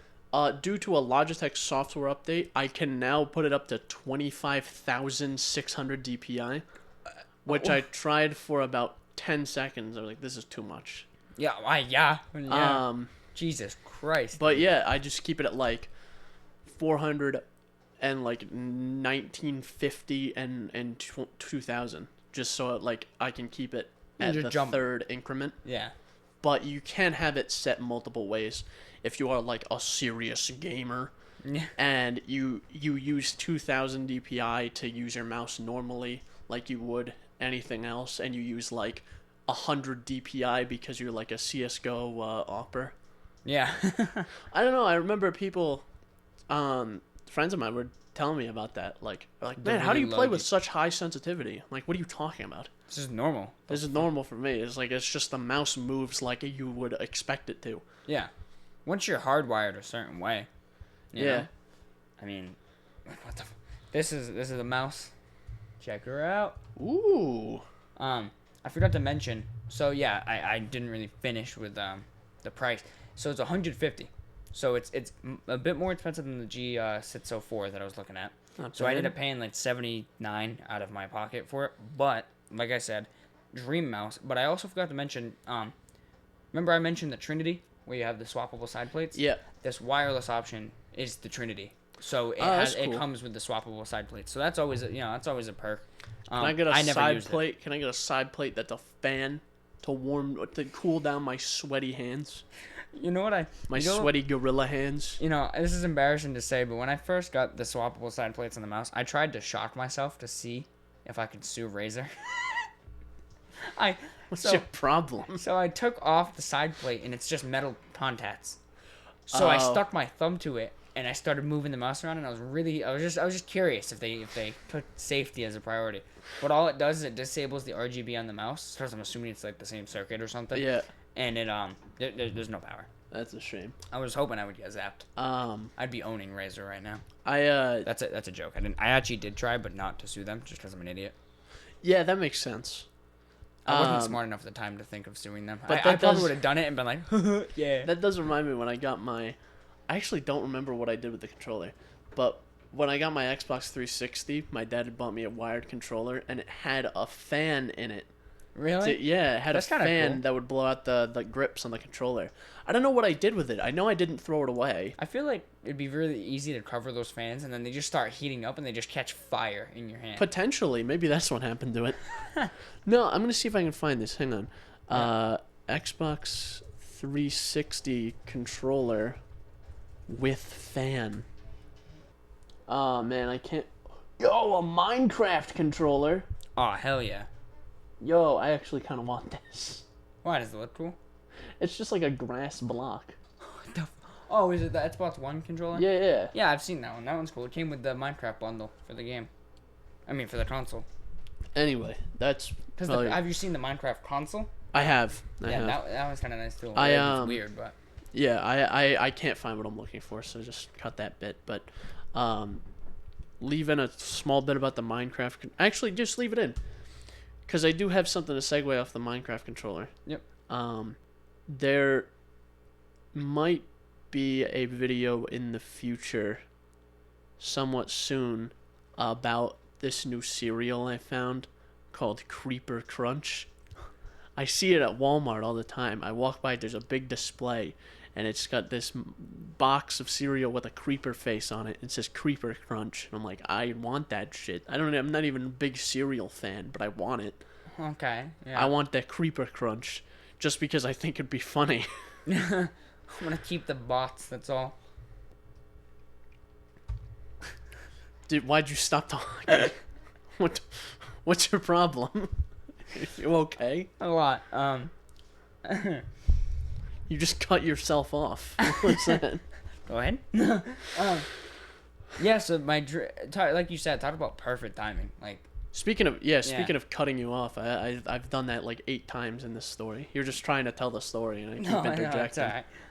due to a Logitech software update, I can now put it up to 25,600 DPI, which I tried for about 10 seconds. I was like, this is too much. Yeah. Jesus Christ. But yeah, I just keep it at like 400 and like 1950 and 2000, just so like I can keep it at the 3rd increment. Yeah. but you can have it set multiple ways if you are like a serious gamer. Yeah. And you use 2000 DPI to use your mouse normally like you would anything else, and you use like 100 DPI because you're like a CSGO opper. Yeah. I don't know. I remember people, friends of mine were telling me about that. Like, man, how do you play with such high sensitivity? I'm like, what are you talking about? This is normal. This is normal for me. It's like, it's just the mouse moves like you would expect it to. Yeah. Once you're hardwired a certain way. You know? I mean, what the? This is a mouse. Check her out. Ooh. I forgot to mention. So yeah, I didn't really finish with the price. So it's $150. So it's a bit more expensive than the G604 that I was looking at. So I ended up paying like $79 out of my pocket for it. But like I said, dream mouse. But I also forgot to mention. Remember I mentioned the Trinity, where you have the swappable side plates? Yeah. This wireless option is the Trinity. So it comes with the swappable side plates. So that's always a perk. Can I get a side plate? Can I get a side plate that's a fan to cool down my sweaty hands? You know what sweaty gorilla hands. You know, this is embarrassing to say, but when I first got the swappable side plates on the mouse, I tried to shock myself to see if I could sue Razer. What's your problem? So I took off the side plate, and it's just metal contacts. So I stuck my thumb to it, and I started moving the mouse around, and I was just curious if they put safety as a priority. But all it does is it disables the RGB on the mouse, because I'm assuming it's like the same circuit or something. Yeah. And it there's no power. That's a shame. I was hoping I would get zapped. I'd be owning Razer right now. That's a joke. I actually did try, but not to sue them, just because I'm an idiot. Yeah, that makes sense. I wasn't smart enough at the time to think of suing them. But I probably would have done it and been like, yeah. That does remind me when I got my... I actually don't remember what I did with the controller. But when I got my Xbox 360, my dad had bought me a wired controller, and it had a fan in it. Really? It had a fan cool. that would blow out the grips on the controller. I don't know what I did with it. I know I didn't throw it away. I feel like it'd be really easy to cover those fans, and then they just start heating up, and they just catch fire in your hand. Potentially. Maybe that's what happened to it. No, I'm going to see if I can find this. Hang on. Xbox 360 controller with fan. Oh, man, I can't... Yo, a Minecraft controller. Oh, hell yeah. Yo, I actually kind of want this. Why, does it look cool? It's just like a grass block. Oh, is it the Xbox One controller? Yeah. Yeah, I've seen that one. That one's cool. It came with the Minecraft bundle for the game. I mean, for the console. Anyway, that's... Have you seen the Minecraft console? I have. That was kind of nice too. It's weird, but... Yeah, I can't find what I'm looking for, so just cut that bit. But leave in a small bit about the Minecraft... Actually, just leave it in. Because I do have something to segue off the Minecraft controller. Yep. There might be a video in the future, somewhat soon, about this new cereal I found called Creeper Crunch. I see it at Walmart all the time. I walk by, there's a big display, and it's got this box of cereal with a creeper face on it. It says Creeper Crunch. And I'm like, I want that shit. I'm not even a big cereal fan, but I want it. Okay. Yeah. I want that Creeper Crunch, just because I think it'd be funny. I'm gonna keep the bots. That's all. Dude, why'd you stop talking? What's your problem? You okay? A lot. You just cut yourself off. What's that? Go ahead. Yeah. So like you said, talk about perfect timing. Like. Speaking of cutting you off, I've done that like 8 times in this story. You're just trying to tell the story, and I keep interjecting. No, it's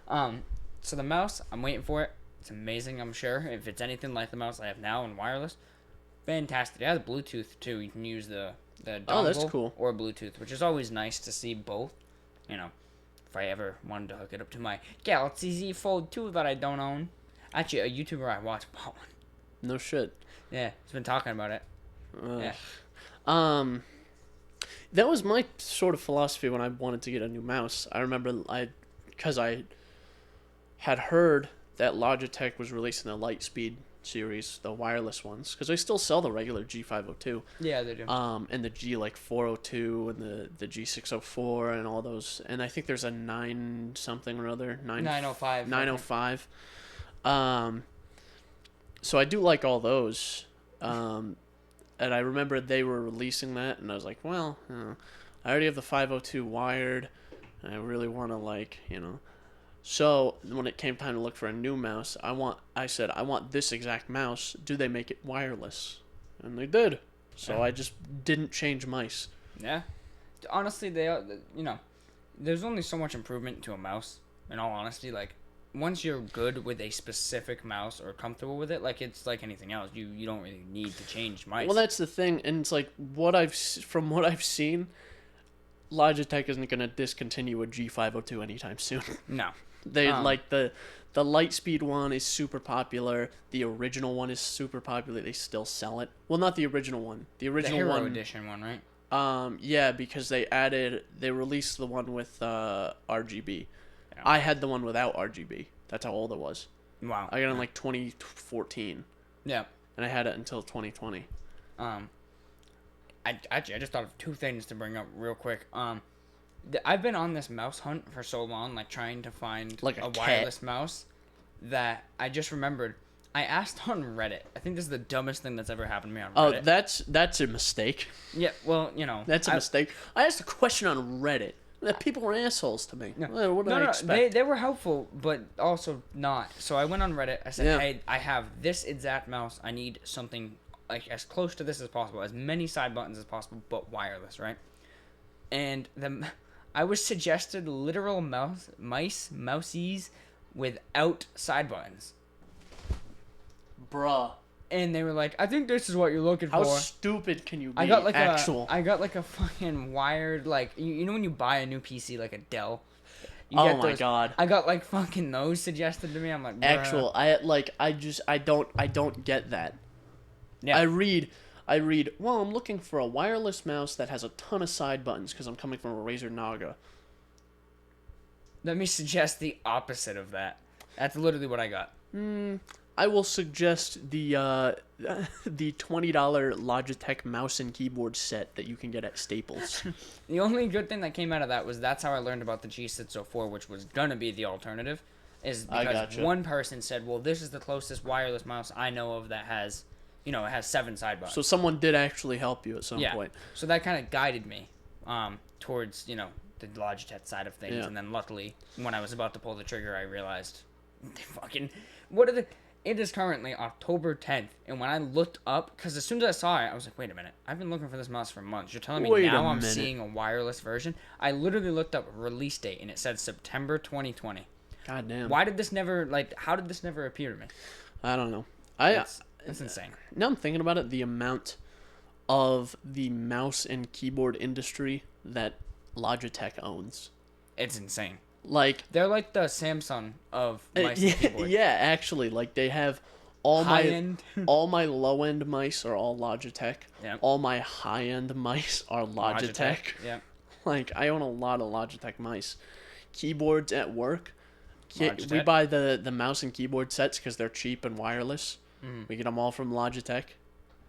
all right. So the mouse, I'm waiting for it. It's amazing, I'm sure. If it's anything like the mouse I have now and wireless, fantastic. It has Bluetooth too. You can use the dongle that's cool. or Bluetooth, which is always nice to see both. You know, if I ever wanted to hook it up to my Galaxy Z Fold 2 that I don't own. Actually, a YouTuber I watch bought one. No shit. Yeah, he's been talking about it. Yeah. That was my sort of philosophy when I wanted to get a new mouse. I remember because I had heard that Logitech was releasing a Lightspeed series, the wireless ones, because they still sell the regular G502. Yeah, they do. And the G like 402 and the G604 and all those. And I think there's a 9 something or other 905. 905. So I do like all those. And I remember they were releasing that, and I was like, well, I already have the 502 wired, and I really want to So when it came time to look for a new mouse, I said I want this exact mouse. Do they make it wireless? And they did. So I just didn't change mice. Yeah. Honestly, there's only so much improvement to a mouse. In all honesty, once you're good with a specific mouse or comfortable with it, it's like anything else. You don't really need to change mice. Well, that's the thing, and it's like from what I've seen, Logitech isn't gonna discontinue a G502 anytime soon. No. They the Lightspeed one is super popular. The original one is super popular. They still sell it. Well, not the original one. The original Hero one, edition one, right? Yeah, because they released the one with RGB. Yeah. I had the one without RGB. That's how old it was. Wow. I got it in 2014. Yeah. And I had it until 2020. I just thought of two things to bring up real quick. I've been on this mouse hunt for so long, trying to find a wireless mouse, that I just remembered. I asked on Reddit. I think this is the dumbest thing that's ever happened to me on Reddit. Oh, that's a mistake. Yeah, well, That's a mistake. I asked a question on Reddit. People were assholes to me. No, what did I expect? They were helpful, but also not. So I went on Reddit. I said, hey, I have this exact mouse. I need something as close to this as possible, as many side buttons as possible, but wireless, right? And I was suggested literal mousies without side buttons. Bruh. And they were like, I think this is what you're looking for. How stupid can you be? I got a fucking wired, you know when you buy a new PC, like a Dell? My god. I got fucking those suggested to me. I'm like, bruh. I don't get that. Yeah. I read, well, I'm looking for a wireless mouse that has a ton of side buttons because I'm coming from a Razer Naga. Let me suggest the opposite of that. That's literally what I got. I will suggest the $20 Logitech mouse and keyboard set that you can get at Staples. The only good thing that came out of that was that's how I learned about the G604, which was gonna be the alternative, is because one person said, well, this is the closest wireless mouse I know of that has, it has 7 side buttons. So someone did actually help you at some point. So that kind of guided me towards, the Logitech side of things. Yeah. And then luckily, when I was about to pull the trigger, I realized, it is currently October 10th, and when I looked up, because as soon as I saw it, I was like, wait a minute, I've been looking for this mouse for months. You're telling me now I'm seeing a wireless version? I literally looked up release date, and it said September 2020. God damn. Why did this never, how did this never appear to me? I don't know. It's insane. Now I'm thinking about it, the amount of the mouse and keyboard industry that Logitech owns. It's insane. They're like the Samsung of mice and keyboard. Yeah, actually, they have all my low end mice are all Logitech. Yeah. All my high end mice are Logitech. Yeah. I own a lot of Logitech mice. Keyboards at work. Logitech. We buy the mouse and keyboard sets because they're cheap and wireless. We get them all from Logitech.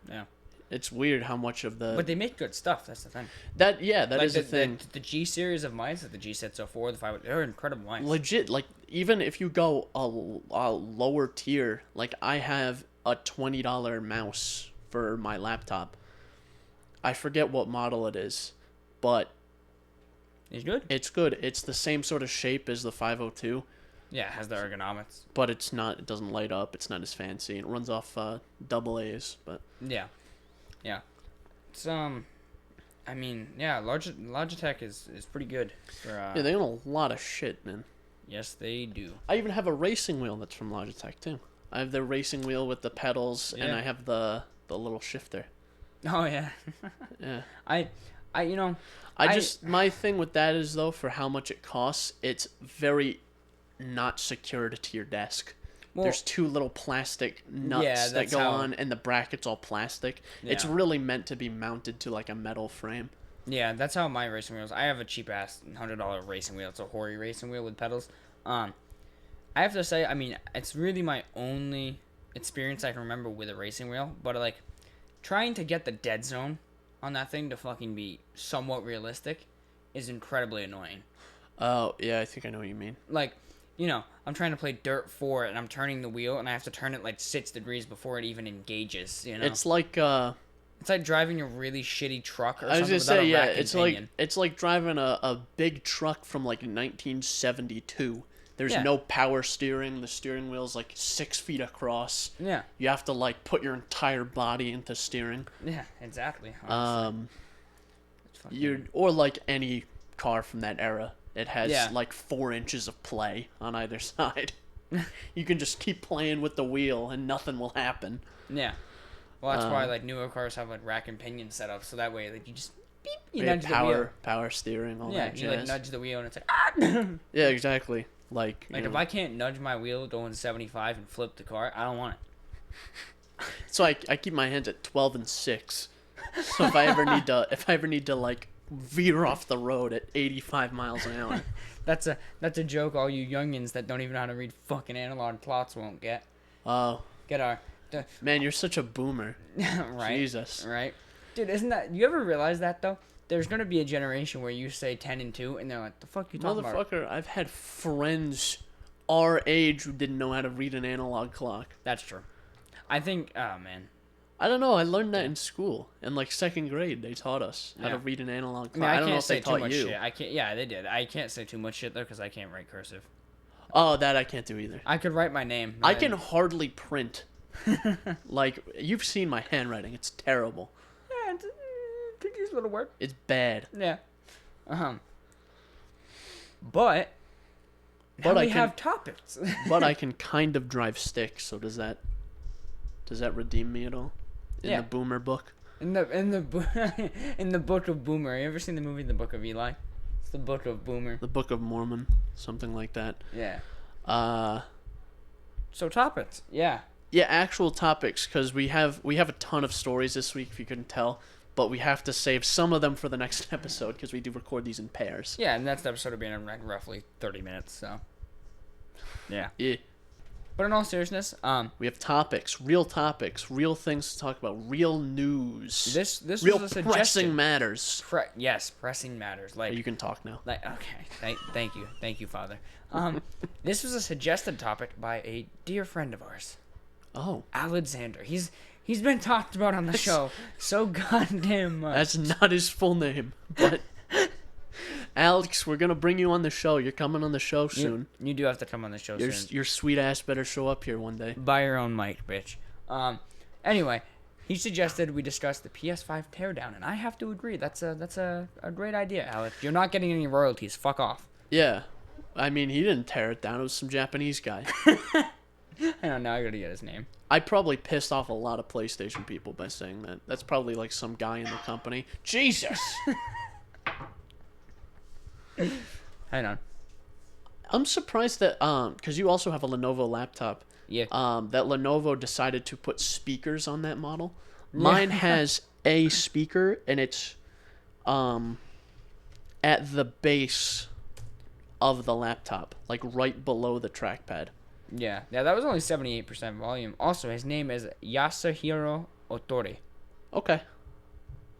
Yeah. It's weird how much of the... But they make good stuff, that's the thing. That is the thing. The G series of mice, the G604, the 5, they're incredible mice. Legit, even if you go a lower tier, I have a $20 mouse for my laptop. I forget what model it is, but... It's good? It's good. It's the same sort of shape as the 502. Yeah, it has the ergonomics. But it's not, it doesn't light up, it's not as fancy, and it runs off AA's, but... Yeah. Yeah. It's, Logitech is pretty good for, Yeah, they own a lot of shit, man. Yes, they do. I even have a racing wheel that's from Logitech, too. I have the racing wheel with the pedals, and I have the little shifter. Oh, yeah. Yeah. My thing with that is, though, for how much it costs, it's very not secured to your desk. Well, there's 2 little plastic nuts that go on, and the bracket's all plastic. Yeah. It's really meant to be mounted to a metal frame. Yeah, that's how my racing wheels. I have a cheap ass $100 racing wheel. It's a Hori racing wheel with pedals. I have to say, it's really my only. experience I can remember with a racing wheel, but like trying to get the dead zone on that thing to fucking be somewhat realistic is incredibly annoying. Oh, yeah, I think I know what you mean. Like, I'm trying to play Dirt 4 and I'm turning the wheel and I have to turn it like 6 degrees before it even engages, It's like it's like driving a really shitty truck or I was something gonna without say, a yeah, rack and pinion. it's like driving a big truck from like 1972. There's no power steering. The steering wheel's like 6 feet across. Yeah. You have to like put your entire body into steering. Yeah, exactly. Or like any car from that era. It has like 4 inches of play on either side. You can just keep playing with the wheel and nothing will happen. Yeah. Well, that's why like newer cars have like rack and pinion setup, so that way like you just beep, nudge the wheel. Power steering, all that jazz. Yeah, you like nudge the wheel and it's like ah. Yeah, exactly. Like if I can't nudge my wheel going 75 and flip the car, I don't want it. So I keep my hands at 12 and 6. So if I ever need to like veer off the road at 85 miles an hour. That's a joke all you youngins that don't even know how to read fucking analog plots won't get. Oh. Get our Man, you're such a boomer. Right. Jesus. Right. Dude, isn't that you ever realize that though? There's gonna be a generation where you say 10 and 2 and they're like, the fuck you talking about? Motherfucker, I've had friends our age who didn't know how to read an analog clock. That's true. I think man. I don't know. I learned that in school. In like 2nd grade, they taught us how to read an analog clock. I don't know if they taught you. Shit. I can't. Yeah, they did. I can't say too much shit though because I can't write cursive. Oh, that I can't do either. I could write my name. I can hardly print. Like you've seen my handwriting. It's terrible. Yeah, could use a little work. It's bad. Yeah. But we have topics. But I can kind of drive stick. So does that redeem me at all? In the Boomer book. In the book of Boomer. You ever seen the movie The Book of Eli? It's the Book of Boomer. The Book of Mormon, something like that. Yeah. So topics. Yeah. Yeah, actual topics, because we have a ton of stories this week, if you couldn't tell, but we have to save some of them for the next episode, because we do record these in pairs. Yeah, and next episode will be in roughly 30 minutes, so. Yeah. Yeah. But in all seriousness, we have topics, real things to talk about, real news. This real was a suggestion. Pressing matters. Yes, pressing matters. Like you can talk now. Like okay, thank you, Father. This was a suggested topic by a dear friend of ours. Oh, Alexander. He's been talked about on the show so goddamn much. That's not his full name, but. Alex, we're gonna bring you on the show. You're coming on the show soon. You do have to come on the show soon. Your sweet ass better show up here one day. Buy your own mic, bitch. Anyway, he suggested we discuss the PS5 teardown, and I have to agree. That's a great idea, Alex. You're not getting any royalties. Fuck off. Yeah, I mean he didn't tear it down. It was some Japanese guy. I don't know. I gotta get his name. I probably pissed off a lot of PlayStation people by saying that. That's probably like some guy in the company. Jesus. Hang on. I'm surprised that because you also have a Lenovo laptop. Yeah. That Lenovo decided to put speakers on that model. Mine has a speaker and it's at the base of the laptop, like right below the trackpad. Yeah, that was only 78% volume. Also, his name is Yasuhiro Otori. Okay.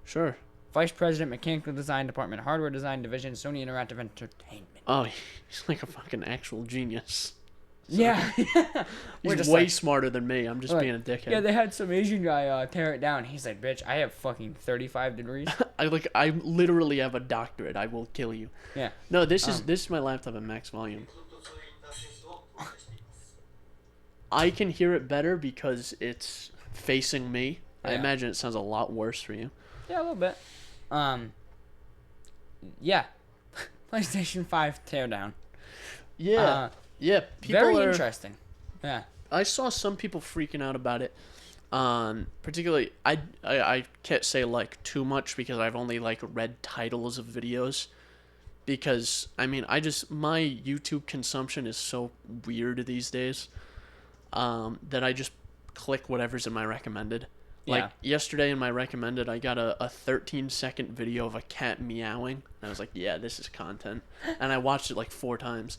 Sure. Vice President, Mechanical Design Department, Hardware Design Division, Sony Interactive Entertainment. Oh, he's like a fucking actual genius. So, yeah. He's way smarter than me. I'm just being a dickhead. Yeah, they had some Asian guy tear it down. He's like, bitch, I have fucking 35 degrees. I literally have a doctorate. I will kill you. Yeah. No, this is my laptop at max volume. I can hear it better because it's facing me. Yeah. I imagine it sounds a lot worse for you. Yeah, a little bit. Yeah. PlayStation 5 teardown. Yeah. Yeah. Very interesting. Yeah. I saw some people freaking out about it. Particularly, I can't say like too much because I've only like read titles of videos. Because I mean, my YouTube consumption is so weird these days. That I just click whatever's in my recommended. Like yesterday in my recommended, I got a 13-second video of a cat meowing. And I was like, yeah, this is content. And I watched it like 4 times.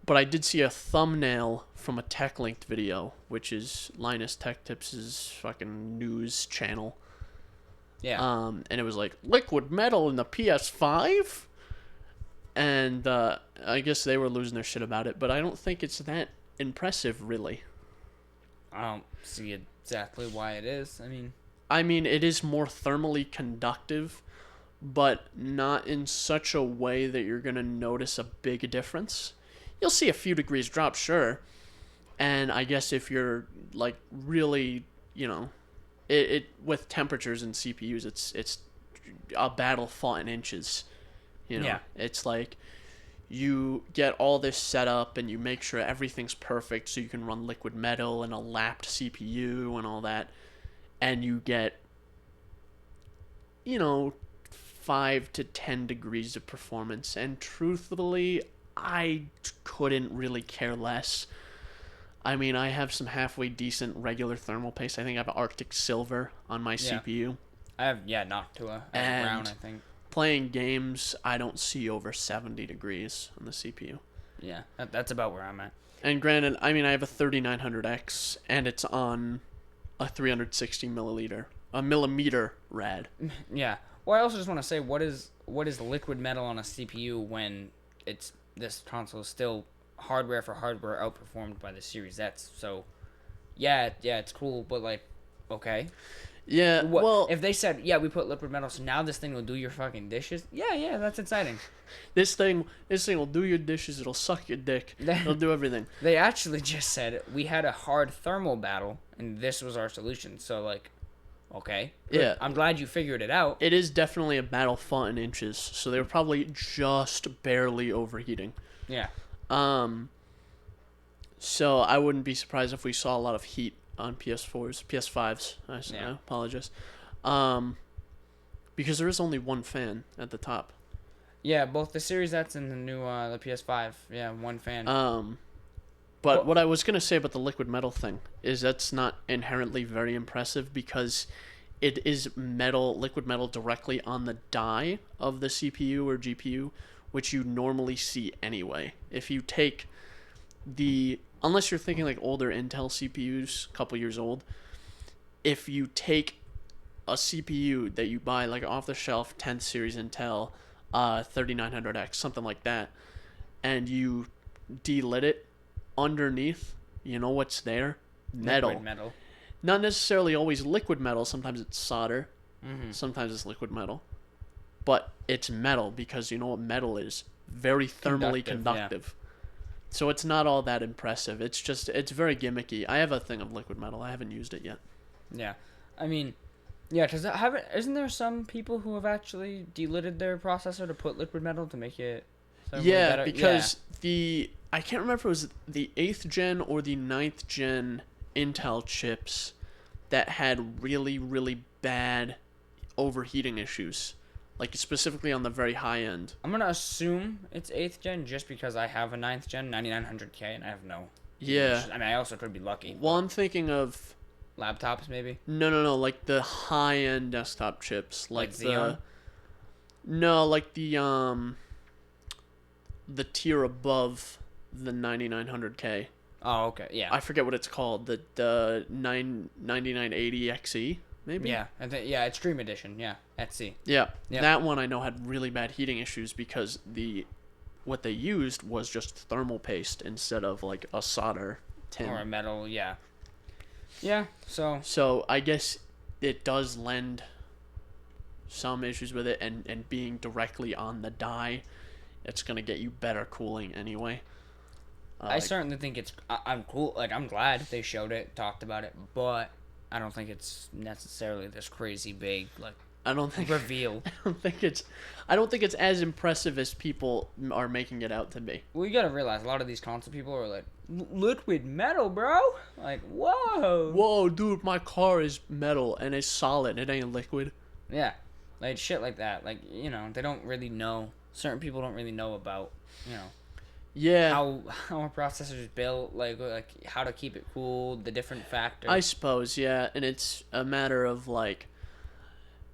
But I did see a thumbnail from a TechLinked video, which is Linus Tech Tips' fucking news channel. Yeah. And it was like, liquid metal in the PS5? And I guess they were losing their shit about it, but I don't think it's that impressive, really. I don't see exactly why it is. I mean, it is more thermally conductive, but not in such a way that you're going to notice a big difference. You'll see a few degrees drop, sure. And I guess if you're, like, really, it with temperatures and CPUs, it's a battle fought in inches. Yeah. It's like you get all this set up and you make sure everything's perfect so you can run liquid metal and a lapped CPU and all that. And you get, 5 to 10 degrees of performance. And truthfully, I couldn't really care less. I mean, I have some halfway decent regular thermal paste. I think I have Arctic Silver on my CPU. I have, Noctua. I have Brown, I think. Playing games, I don't see over 70 degrees on the CPU. Yeah, that's about where I'm at. And granted, I have a 3900X, and it's on a 360 millimeter rad. Yeah. Well, I also just want to say, what is liquid metal on a CPU when this console is still hardware for hardware outperformed by the Series X? So, yeah, it's cool, but okay. Yeah, well, if they said, yeah, we put liquid metal, so now this thing will do your fucking dishes. Yeah, that's exciting. This thing will do your dishes. It'll suck your dick. It'll do everything. They actually just said we had a hard thermal battle, and this was our solution. So okay, good. Yeah, I'm glad you figured it out. It is definitely a battle fought in inches, so they were probably just barely overheating. Yeah. So I wouldn't be surprised if we saw a lot of heat on PS5s. I apologize. Because there is only one fan at the top. Yeah, both the Series X and the new the PS5. Yeah, one fan. But what I was gonna say about the liquid metal thing is that's not inherently very impressive because it is liquid metal directly on the die of the CPU or GPU, which you normally see anyway. If you take unless you're thinking like older Intel CPUs, a couple years old, if you take a CPU that you buy like off the shelf 10th series Intel 3900X, something like that, and you delit it, underneath, you know what's there? Metal. Liquid metal. Not necessarily always liquid metal. Sometimes it's solder. Mm-hmm. Sometimes it's liquid metal. But it's metal because you know what metal is? Very thermally conductive. Yeah. So it's not all that impressive. It's very gimmicky. I have a thing of liquid metal. I haven't used it yet. Yeah. Because isn't there some people who have actually delitted their processor to put liquid metal to make it better? Because I can't remember if it was the 8th gen or the 9th gen Intel chips that had really, really bad overheating issues. Like specifically on the very high end. I'm going to assume it's 8th gen just because I have a 9th gen 9900K and I have no. Yeah. I also could be lucky. Well, I'm thinking of laptops maybe? No, like the high end desktop chips. Like Xeon? Like the tier above the 9900K. Oh, okay. Yeah. I forget what it's called. The 9980XE. Maybe? Yeah, Extreme Edition, yeah, Etsy. Yeah, that one I know had really bad heating issues because what they used was just thermal paste instead of like a solder tin. Or a metal, yeah. Yeah, so... So I guess it does lend some issues with it, and being directly on the die, it's going to get you better cooling anyway. I certainly think I'm cool, I'm glad they showed it, talked about it, but... I don't think it's necessarily this crazy big reveal. I don't think it's as impressive as people are making it out to be. Well, you gotta realize a lot of these console people are like, liquid metal, bro. Like, whoa. Whoa, dude, my car is metal and it's solid. It ain't liquid. Yeah, like shit like that. Like they don't really know. Certain people don't really know about Yeah. How a processor is built, like how to keep it cool, the different factors. I suppose, yeah, and it's a matter of like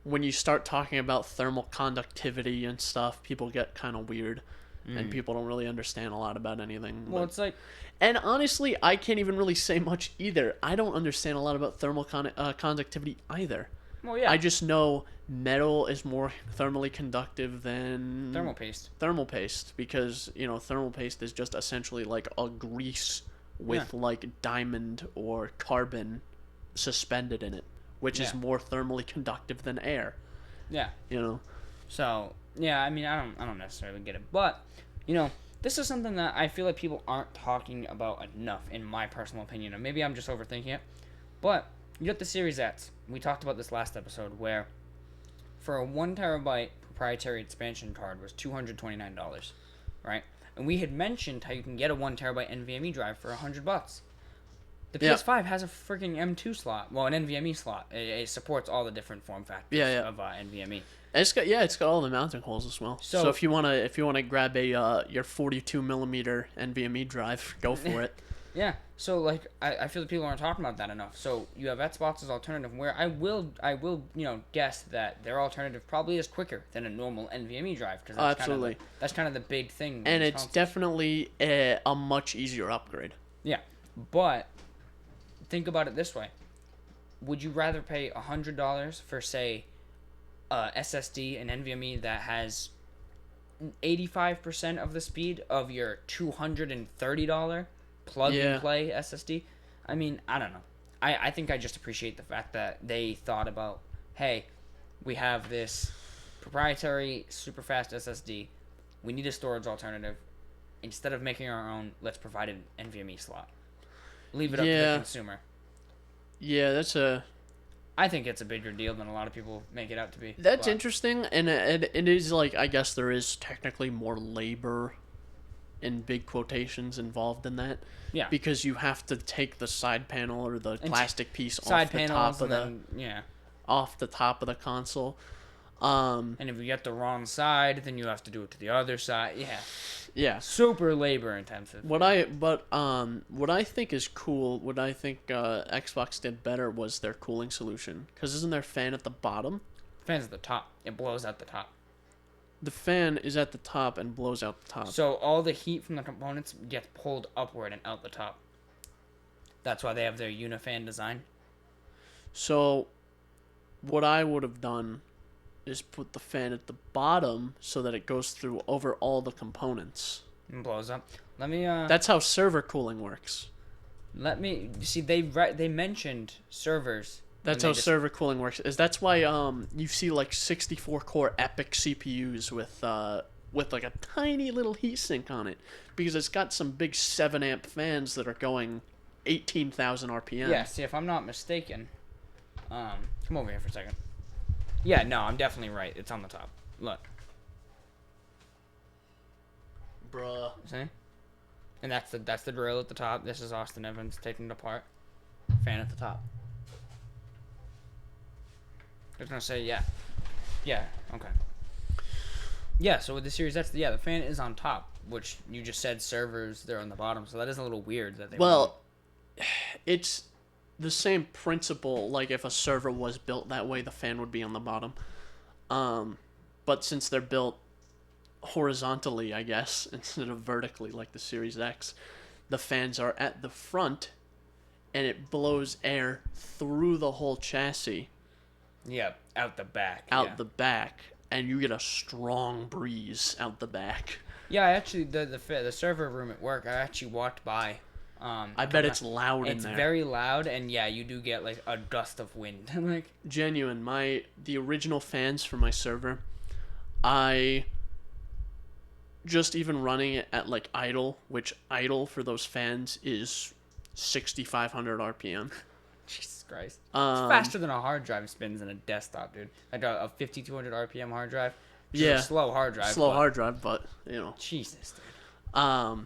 when you start talking about thermal conductivity and stuff, people get kind of weird and people don't really understand a lot about anything. Well, it's like... And honestly, I can't even really say much either. I don't understand a lot about thermal conductivity either. Well, yeah. I just know metal is more thermally conductive than... Thermal paste. Thermal paste, because, thermal paste is just essentially like a grease with like diamond or carbon suspended in it, which is more thermally conductive than air. Yeah. So, yeah, I mean, I don't necessarily get it. But, this is something that I feel like people aren't talking about enough, in my personal opinion. And maybe I'm just overthinking it. But you got the Series X. We talked about this last episode, where for a 1 terabyte proprietary expansion card was $229, right? And we had mentioned how you can get a 1 terabyte NVMe drive for $100. The PS5 has a freaking M2 slot. Well, an NVMe slot. It supports all the different form factors of NVMe. And it's got all the mounting holes as well. So if you wanna grab your 42 millimeter NVMe drive, go for it. Yeah. So like I feel that people aren't talking about that enough. So you have Xbox's alternative, where I will guess that their alternative probably is quicker than a normal NVMe drive, because absolutely that's kind of the big thing. And it's definitely a much easier upgrade. Yeah, but think about it this way: would you rather pay $100 for, say, SSD and NVMe that has 85% of the speed of your $230 plug-and-play SSD? I mean, I don't know. I think I just appreciate the fact that they thought about, hey, we have this proprietary super fast SSD. We need a storage alternative. Instead of making our own, let's provide an NVMe slot. Leave it up to the consumer. Yeah, I think it's a bigger deal than a lot of people make it out to be. That's interesting, and it is like, I guess there is technically more labor in big quotations involved in that. Yeah. Because you have to take the side panel or the plastic piece off the top of the console. And if you get the wrong side, then you have to do it to the other side. Yeah. Yeah. Super labor intensive. What I think is cool, what I think Xbox did better was their cooling solution. Because isn't there a fan at the bottom? Fan's at the top. It blows out the top. The fan is at the top and blows out the top. So all the heat from the components gets pulled upward and out the top. That's why they have their unifan design. So what I would have done is put the fan at the bottom so that it goes through over all the components. And blows up. Let me That's how server cooling works. Let me see. They mentioned servers. That's how server cooling works. That's why you see like 64 core EPYC CPUs with like a tiny little heatsink on it, because it's got some big 7 amp fans that are going 18,000 RPM. Yeah. See, if I'm not mistaken, come over here for a second. Yeah. No, I'm definitely right. It's on the top. Look. Bruh. See? And that's the drill at the top. This is Austin Evans taking it apart. Fan at the top. I was gonna say yeah, okay, yeah. So with the Series X, the fan is on top, which you just said servers they're on the bottom, so that is a little weird that they. Well, it's the same principle. Like if a server was built that way, the fan would be on the bottom. But since they're built horizontally, I guess, instead of vertically like the Series X, the fans are at the front, and it blows air through the whole chassis. Yeah, out the back. The back, and you get a strong breeze out the back. Yeah, I actually the server room at work, I actually walked by. I bet it's loud in there. It's very loud, and yeah, you do get like a gust of wind. Like genuine, the original fans for my server, I just even running it at like idle, which idle for those fans is 6,500 RPM. Jesus Christ. It's faster than a hard drive spins in a desktop, dude. Like a 5,200 RPM hard drive. Yeah. Slow hard drive. Hard drive, but, you know. Jesus, dude.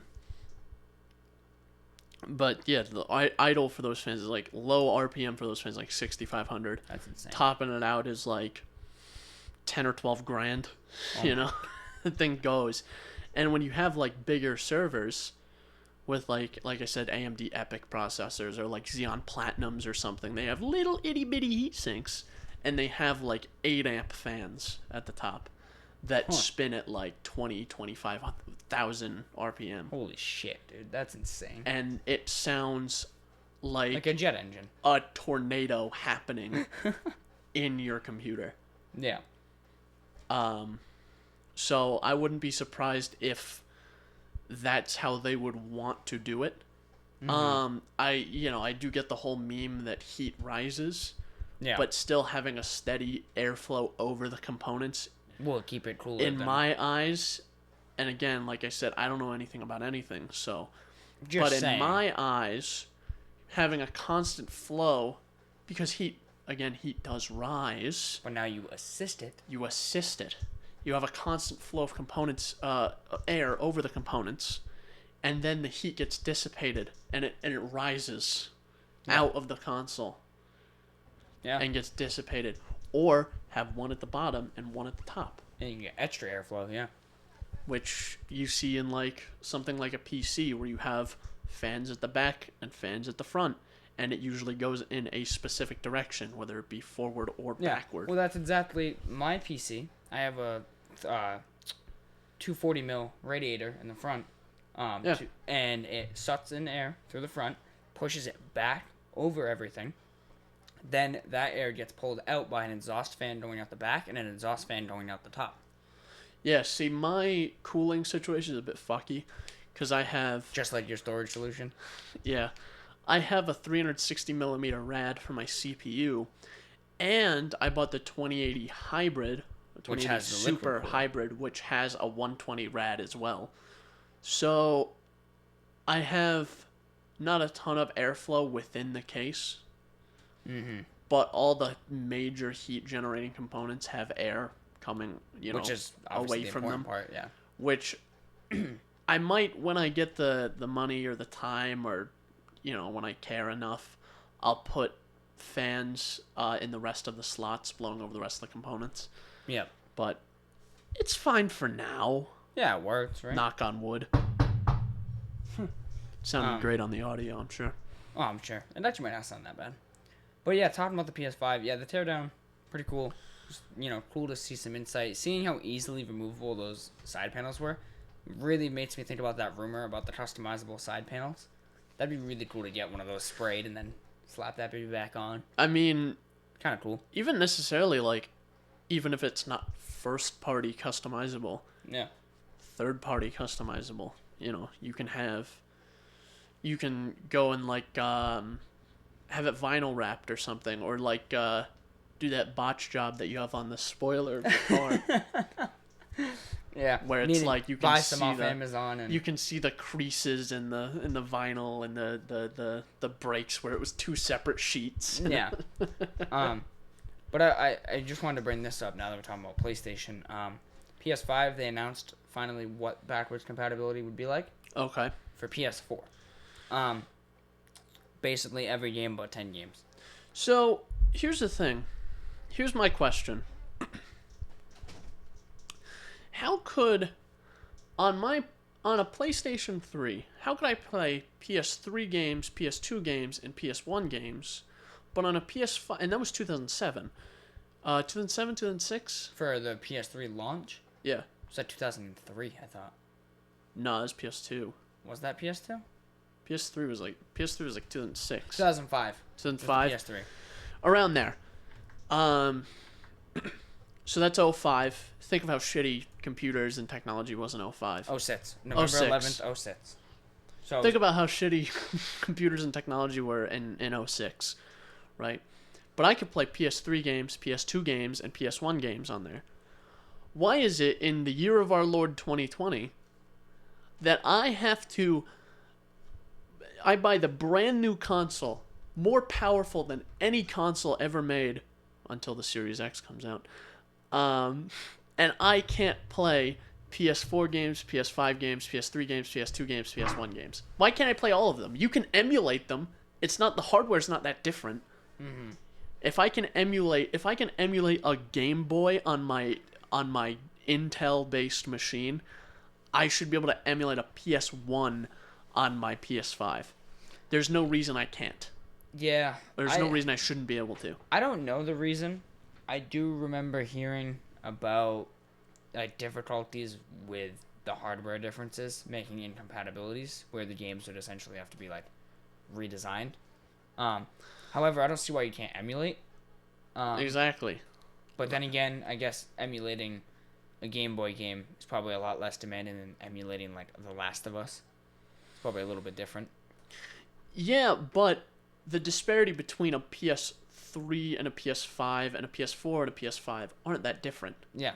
But, yeah, the idle for those fans is, like, low RPM for those fans, like, 6,500. That's insane. Topping it out is, like, 10 or 12 grand. You know? The thing goes. And when you have, like, bigger servers with like I said, AMD EPYC processors or like Xeon Platinums or something, they have little itty bitty heat sinks, and they have like 8 amp fans at the top. that spin at like 25,000 RPM. Holy shit, dude. That's insane. And it sounds like a jet engine. A tornado happening in your computer. Yeah. So I wouldn't be surprised if that's how they would want to do it. Mm-hmm. I do get the whole meme that heat rises. Yeah. But still having a steady airflow over the components will keep it cooler. In my eyes, and again, like I said, I don't know anything about anything, so in my eyes, having a constant flow, because heat does rise. But now you assist it. You have a constant flow of components, air over the components, and then the heat gets dissipated and it rises out of the console. Yeah. And gets dissipated. Or have one at the bottom and one at the top. And you can get extra airflow, yeah. Which you see in like something like a PC where you have fans at the back and fans at the front. And it usually goes in a specific direction, whether it be forward or backward. Well, that's exactly my PC. I have a 240 mil radiator in the front. And it sucks in air through the front, pushes it back over everything. Then that air gets pulled out by an exhaust fan going out the back and an exhaust fan going out the top. Yeah, see, my cooling situation is a bit fucky because I have... Just like your storage solution? Yeah. I have a 360 millimeter rad for my CPU, and I bought the 2080 hybrid, the 2080 Super hybrid, which has a 120 rad as well. So I have not a ton of airflow within the case. Mm-hmm. But all the major heat generating components have air coming, which is away from them. Part, yeah. Which I might, when I get the money or the time, or when I care enough, I'll put fans in the rest of the slots, blowing over the rest of the components. Yeah. But it's fine for now. Yeah, it works, right? Knock on wood. Sounded great on the audio, I'm sure. Oh, I'm sure. It actually might not sound that bad. But yeah, talking about the PS5, the Teardown, pretty cool. Just, cool to see some insight. Seeing how easily removable those side panels were really makes me think about that rumor about the customizable side panels. That'd be really cool to get one of those sprayed and then slap that baby back on. I mean... Kind of cool. Even necessarily, even if it's not first-party customizable. Yeah. Third-party customizable. You can go and, have it vinyl wrapped or something, or do that botch job that you have on the spoiler of the car. Yeah, where it's you can buy see some off Amazon, and you can see the creases in the vinyl and the breaks where it was two separate sheets. Yeah. But I just wanted to bring this up now that we're talking about PlayStation. PS5, they announced finally what backwards compatibility would be like. Okay. For PS4. Basically every game but 10 games. So, here's the thing. Here's my question. How could, on a PlayStation 3, how could I play PS3 games, PS2 games, and PS1 games, but on a PS5, and that was 2007. 2006? For the PS3 launch? Yeah. Was that 2003, I thought? No, it was PS2. Was that PS2? PS3 was like 2006. 2005. 2005. PS3. Around there. So that's 05. Think of how shitty computers and technology was in 05. 06. November 11th, 06. So think about how shitty computers and technology were in 06, right? But I could play PS3 games, PS2 games, and PS1 games on there. Why is it in the year of our Lord 2020 that I buy the brand new console, more powerful than any console ever made until the Series X comes out, and I can't play PS4 games, PS5 games, PS3 games, PS2 games, PS1 games? Why can't I play all of them? You can emulate them. The hardware's not that different. Mm-hmm. If I can emulate a Game Boy on my Intel-based machine, I should be able to emulate a PS1 on my PS5. There's no reason I can't. Yeah. There's no reason I shouldn't be able to. I don't know the reason. I do remember hearing about difficulties with the hardware differences, making incompatibilities where the games would essentially have to be like redesigned. However, I don't see why you can't emulate. Exactly. But then again, I guess emulating a Game Boy game is probably a lot less demanding than emulating like The Last of Us. It's probably a little bit different. Yeah, but the disparity between a PS3 and a PS5 and a PS4 and a PS5 aren't that different. Yeah.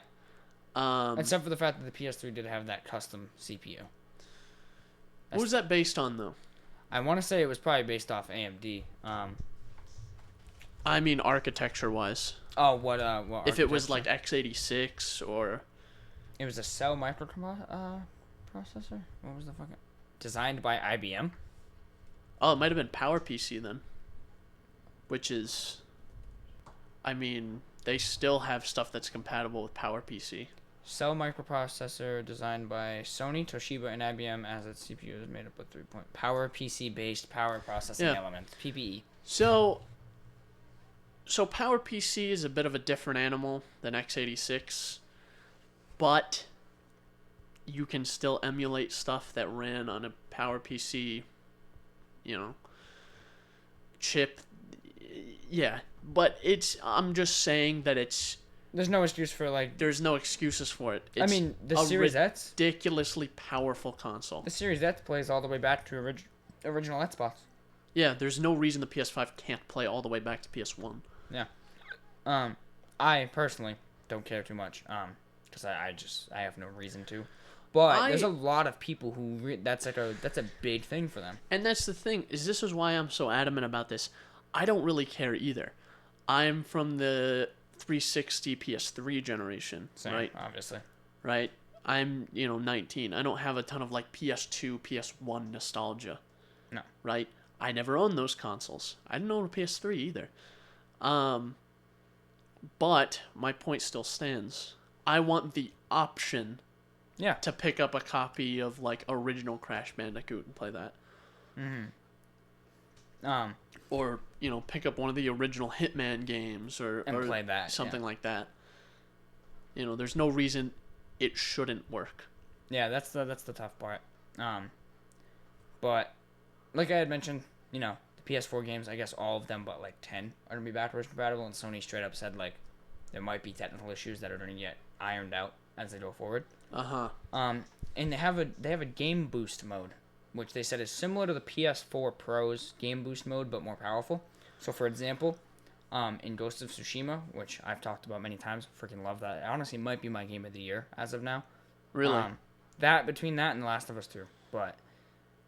Except for the fact that the PS3 did have that custom CPU. What was that based on, though? I want to say it was probably based off AMD. I mean, architecture-wise. Oh, what if it was like x86 or... It was a Cell processor? What was the fucking... Designed by IBM? Oh, it might have been PowerPC then. Which is... I mean, they still have stuff that's compatible with PowerPC. Cell microprocessor designed by Sony, Toshiba, and IBM as its CPU is made up of PowerPC-based power processing elements, PPE. So PowerPC is a bit of a different animal than x86, but you can still emulate stuff that ran on a PowerPC, chip. Yeah, but I'm just saying that there's no excuse for like... There's no excuses for it. I mean, the Series X... ridiculously powerful console. The Series X plays all the way back to original Xbox. Yeah, there's no reason the PS5 can't play all the way back to PS1. Yeah. I personally don't care too much. Because I have no reason to. But there's a lot of people who that's a big thing for them. And that's the thing, this is why I'm so adamant about this. I don't really care either. I'm from the 360 PS3 generation, Same, right? Obviously. Right? I'm, 19. I don't have a ton of like PS2, PS1 nostalgia. No. Right? I never owned those consoles. I didn't own a PS3 either. But my point still stands. I want the option to pick up a copy of like original Crash Bandicoot and play that. Mm-hmm. Or, pick up one of the original Hitman games or play that, something like that. There's no reason it shouldn't work. Yeah, that's the tough part. But like I had mentioned, the PS4 games, I guess all of them but like 10 are going to be backwards compatible, and Sony straight up said like there might be technical issues that are going to get ironed out as they go forward. Uh-huh. And they have a game boost mode, which they said is similar to the PS4 Pro's game boost mode, but more powerful. So, for example, in Ghost of Tsushima, which I've talked about many times, freaking love that. It honestly might be my game of the year as of now. Really? Between that and The Last of Us 2. But,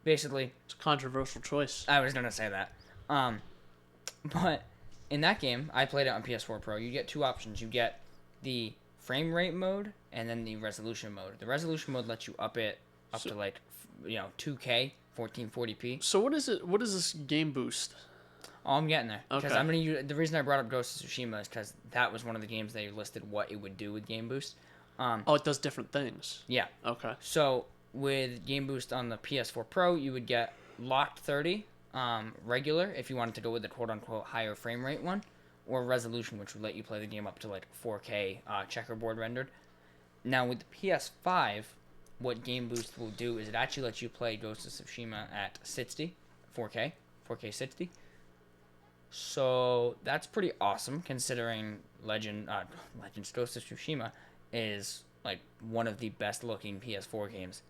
basically... It's a controversial choice. I was going to say that. But, in that game, I played it on PS4 Pro. You get two options. You get the frame rate mode and then the resolution mode. The resolution mode lets you up it to like 2K 1440p. So what is it? What is this game boost? Oh, I'm getting there. Because Okay. I'm gonna use the reason I brought up Ghost of Tsushima is because that was one of the games they listed what it would do with game boost. It does different things. Yeah. Okay. So with game boost on the PS4 Pro, you would get locked 30 regular if you wanted to go with the quote unquote higher frame rate one, or resolution, which would let you play the game up to like 4K checkerboard rendered. Now with the PS5, what Game Boost will do is it actually lets you play Ghost of Tsushima at 60, 4K 60. So that's pretty awesome considering Legends Ghost of Tsushima is like one of the best looking PS4 games.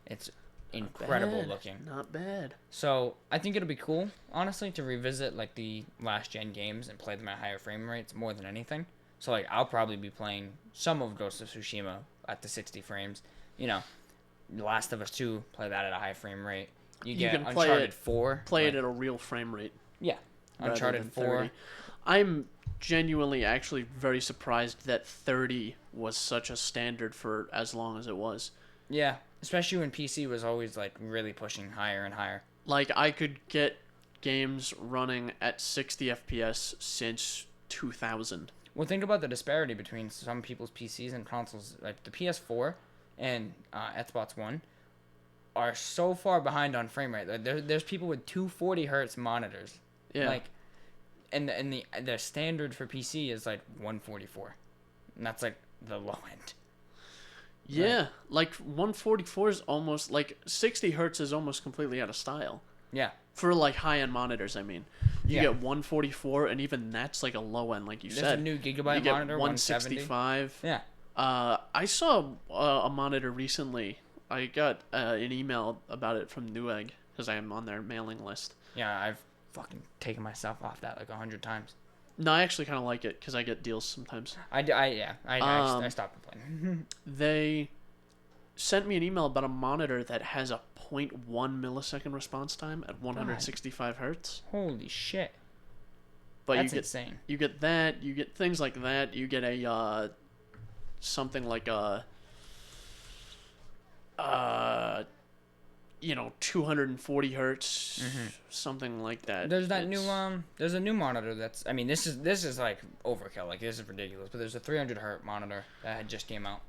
It's incredible looking. Not bad. So I think it'll be cool, honestly, to revisit like the last gen games and play them at higher frame rates more than anything. So like I'll probably be playing some of Ghost of Tsushima at the 60 frames. Last of Us 2, play that at a high frame rate. You get Uncharted 4. Play it at a real frame rate. Yeah. Uncharted 4. I'm genuinely actually very surprised that 30 was such a standard for as long as it was. Yeah. Especially when PC was always like really pushing higher and higher. Like I could get games running at 60 FPS since 2000. Well, think about the disparity between some people's PCs and consoles. Like the PS4 and Xbox One are so far behind on frame rate. Like, there's people with 240 hertz monitors. Yeah. Like, and the standard for PC is like 144, and that's like the low end. Yeah, right. Like 144 is almost like 60 hertz is almost completely out of style. Yeah. For like high-end monitors, I mean, you get 144, and even that's like a low end, like you said. There's a new gigabyte monitor, 165. Yeah. I saw a monitor recently. I got an email about it from Newegg because I am on their mailing list. Yeah, I've fucking taken myself off that like 100 times. No, I actually kind of like it because I get deals sometimes. I stopped complaining. They sent me an email about a monitor that has a 0.1 millisecond response time at 165 hertz. Holy shit! But that's insane. You get that. You get things like that. You get a something like a 240 hertz, something like that. There's that there's a new monitor that's, I mean, this is like overkill, like this is ridiculous, but there's a 300 hertz monitor that had just came out.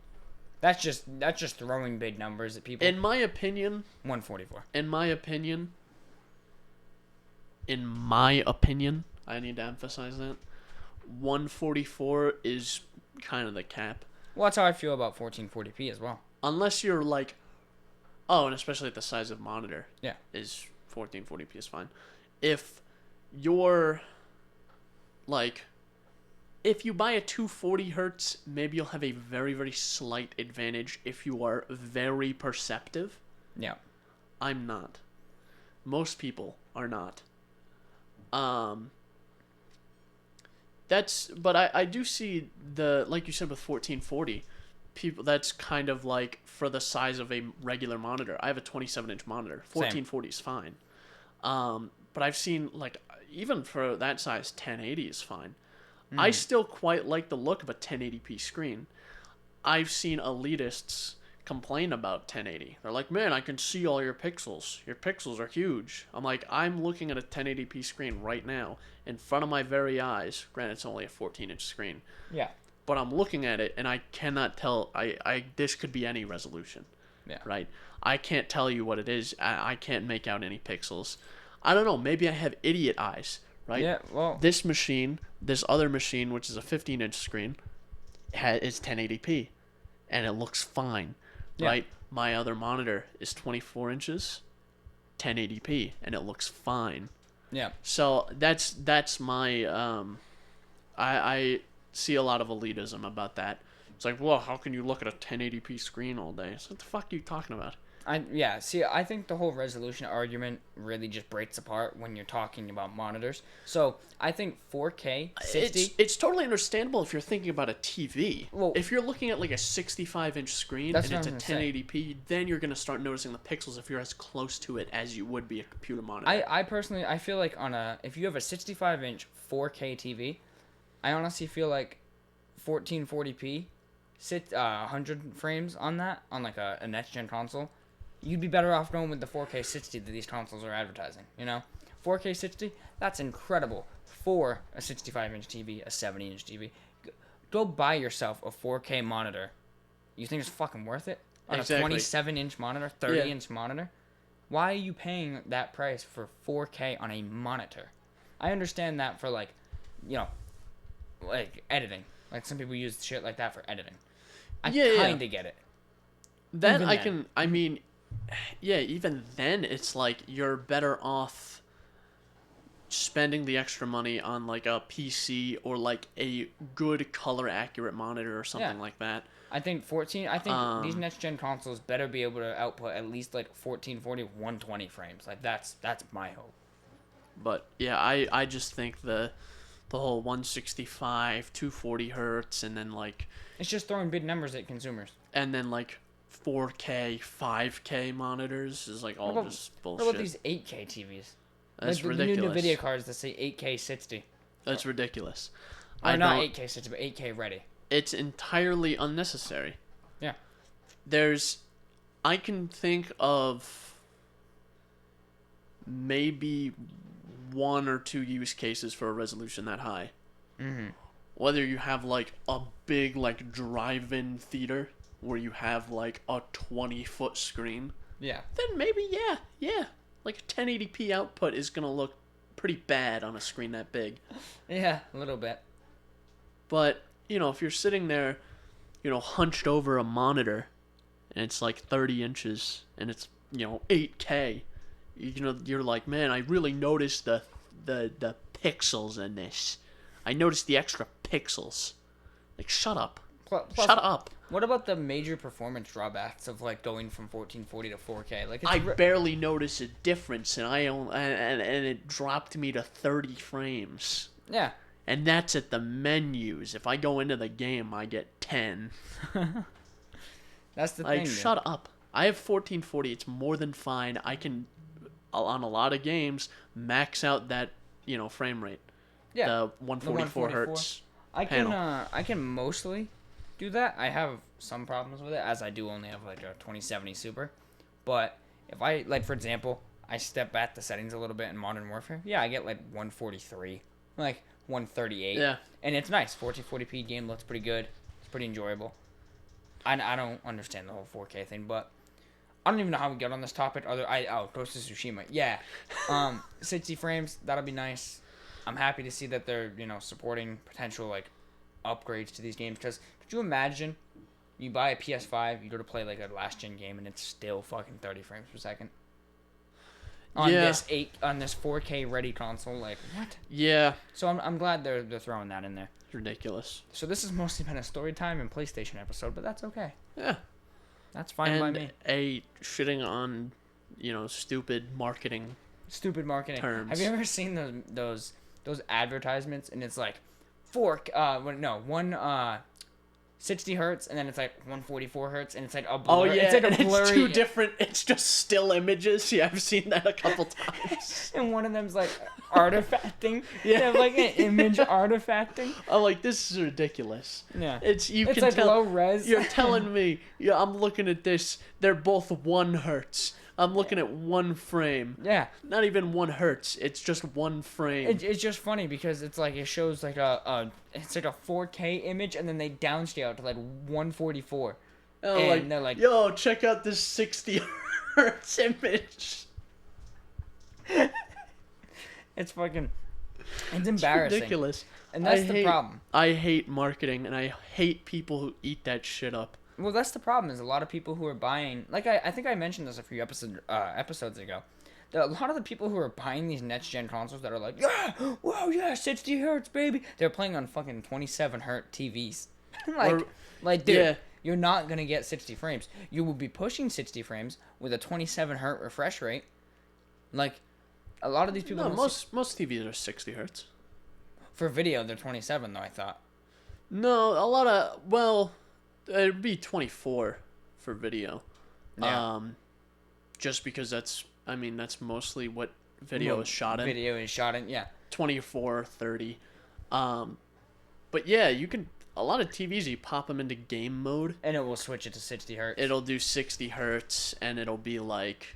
That's just throwing big numbers at people. In my opinion, 144. In my opinion, I need to emphasize that 144 is kind of the cap. Well, that's how I feel about 1440p as well. Unless you're like, and especially at the size of monitor. Yeah. Is 1440p is fine. If you're like, if you buy a 240 hertz, maybe you'll have a very, very slight advantage if you are very perceptive. Yeah. I'm not. Most people are not. But I do see like you said with 1440, people, that's kind of like for the size of a regular monitor. I have a 27-inch monitor. 1440 is fine. But I've seen, like, even for that size, 1080 is fine. I still quite like the look of a 1080p screen. I've seen elitists complain about 1080. They're like, man, I can see all your pixels. Your pixels are huge. I'm like, I'm looking at a 1080p screen right now in front of my very eyes. Granted, it's only a 14-inch screen. Yeah. But I'm looking at it, and I cannot tell. This could be any resolution. Yeah. Right? I can't tell you what it is. I can't make out any pixels. I don't know. Maybe I have idiot eyes. Right? Yeah, well... This other machine, which is a 15-inch screen, is 1080p. And it looks fine. Yeah. Right? My other monitor is 24 inches, 1080p, and it looks fine. Yeah. So that's my... I see a lot of elitism about that. It's like, well, how can you look at a 1080p screen all day? So what the fuck are you talking about? I think the whole resolution argument really just breaks apart when you're talking about monitors. So I think 4K 60. It's totally understandable if you're thinking about a TV. Well, if you're looking at like a 65-inch screen and it's a 1080p, then you're gonna start noticing the pixels if you're as close to it as you would be a computer monitor. I personally feel like if you have a 65-inch 4K TV, I honestly feel like 1440p, 100 frames on that on like a next gen console. You'd be better off going with the 4K 60 that these consoles are advertising, 4K 60, that's incredible for a 65-inch TV, a 70-inch TV. Go buy yourself a 4K monitor. You think it's fucking worth it? On a 27-inch monitor, 30-inch monitor? Why are you paying that price for 4K on a monitor? I understand that for like editing. Like some people use shit like that for editing. I kind of get it. That even then it's like you're better off spending the extra money on like a PC or like a good color accurate monitor or something like that. I think these next gen consoles better be able to output at least like 1440 120 frames. Like that's my hope. But yeah, I just think the whole 165, 240 hertz, and then like it's just throwing big numbers at consumers. And then like 4K, 5K monitors is like all just bullshit. What about these 8K TVs? That's like ridiculous. The new NVIDIA cards that say 8K 60. That's ridiculous. Or not 8K 60, but 8K ready. It's entirely unnecessary. Yeah. I can think of maybe 1 or 2 use cases for a resolution that high. Mm-hmm. Whether you have like a big like drive-in theater where you have like a 20-foot screen. Yeah. Then maybe yeah. Like a 1080p output is gonna look pretty bad on a screen that big. Yeah, a little bit. But if you're sitting there, hunched over a monitor and it's like 30 inches, and it's 8K. You're like, man, I really noticed the pixels in this. I noticed the extra pixels. Like, shut up. Plus, shut up. What about the major performance drawbacks of like going from 1440 to 4K? Like, I barely noticed a difference, and and it dropped me to 30 frames. Yeah. And that's at the menus. If I go into the game, I get 10. That's the like, thing. Shut up. I have 1440. It's more than fine. I can, on a lot of games, max out that frame rate. Yeah. The 144 hertz. I can mostly do that. I have some problems with it, as I do only have like a 2070 Super. But if I, like, for example, I step back the settings a little bit in Modern Warfare, yeah, I get like 143, like 138. Yeah. And it's nice. 1440p game looks pretty good. It's pretty enjoyable. I don't understand the whole 4K thing, but I don't even know how we got on this topic. Ghost of Tsushima. Yeah. 60 frames, that'll be nice. I'm happy to see that they're, supporting potential like upgrades to these games, because could you imagine you buy a PS5, you go to play like a last gen game, and it's still fucking 30 frames per second on this 4K ready console? Like, what? Yeah. So I'm glad they're throwing that in there. It's ridiculous. So this has mostly been a story time and PlayStation episode, but that's okay. Yeah. That's fine by me. And shitting on, stupid marketing terms. Have you ever seen those advertisements, and it's like 60 hertz, and then it's like 144 hertz, and it's like a blur. Oh yeah, it's like and a blurry. It's two different. It's just still images. Yeah, I've seen that a couple times. And one of them's like artifacting. Yeah, they have like an image artifacting. I'm like, this is ridiculous. Yeah, it's like low res. You're telling me, yeah, I'm looking at this. They're both 1 hertz. I'm looking at 1 frame. Yeah. Not even 1 hertz. It's just 1 frame. It's just funny because it's like it shows like it's like a 4K image, and then they downscale it to like 144. Oh, and they're like, yo, check out this 60 hertz image. It's embarrassing. It's ridiculous. And that's the problem. I hate marketing, and I hate people who eat that shit up. Well, that's the problem, is a lot of people who are buying, like I think I mentioned this a few episodes ago, that a lot of the people who are buying these next-gen consoles that are like, yeah, wow, yeah, 60 hertz, baby, they're playing on fucking 27 hertz TVs. Dude, yeah. You're not going to get 60 frames. You will be pushing 60 frames with a 27 hertz refresh rate. Like, a lot of these people... No, most TVs are 60 hertz. For video, they're 27, though, I thought. No, a lot of... Well... It'd be 24 for video. Yeah. Just because that's mostly what video is shot in. Video is shot in, yeah. 24, 30. But yeah, you can, a lot of TVs, you pop them into game mode. And it will switch it to 60 hertz. It'll do 60 hertz, and it'll be like,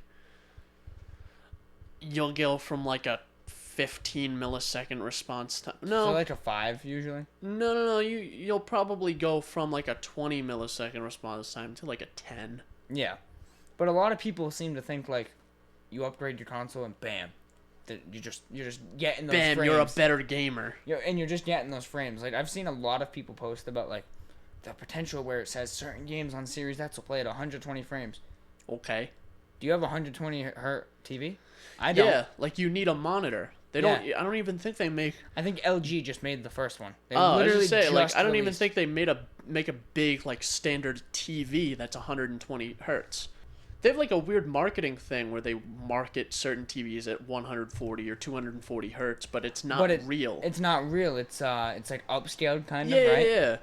you'll go from like a 15 millisecond response time. No. So like a 5 usually? No. You'll probably go from like a 20 millisecond response time to like a 10. Yeah. But a lot of people seem to think like you upgrade your console and bam, you're just getting those frames. Bam, you're a better gamer. And you're just getting those frames. Like, I've seen a lot of people post about like the potential where it says certain games on Series X will play at 120 frames. Okay. Do you have a 120 hertz TV? I don't. Yeah, like you need a monitor. They don't. I don't even think they make. I think LG just made the first one. They literally I don't even think they make a big like standard TV that's 120 hertz. They have like a weird marketing thing where they market certain TVs at 140 or 240 hertz, but it's not real. It's not real. It's like upscaled kind of, right? Yeah.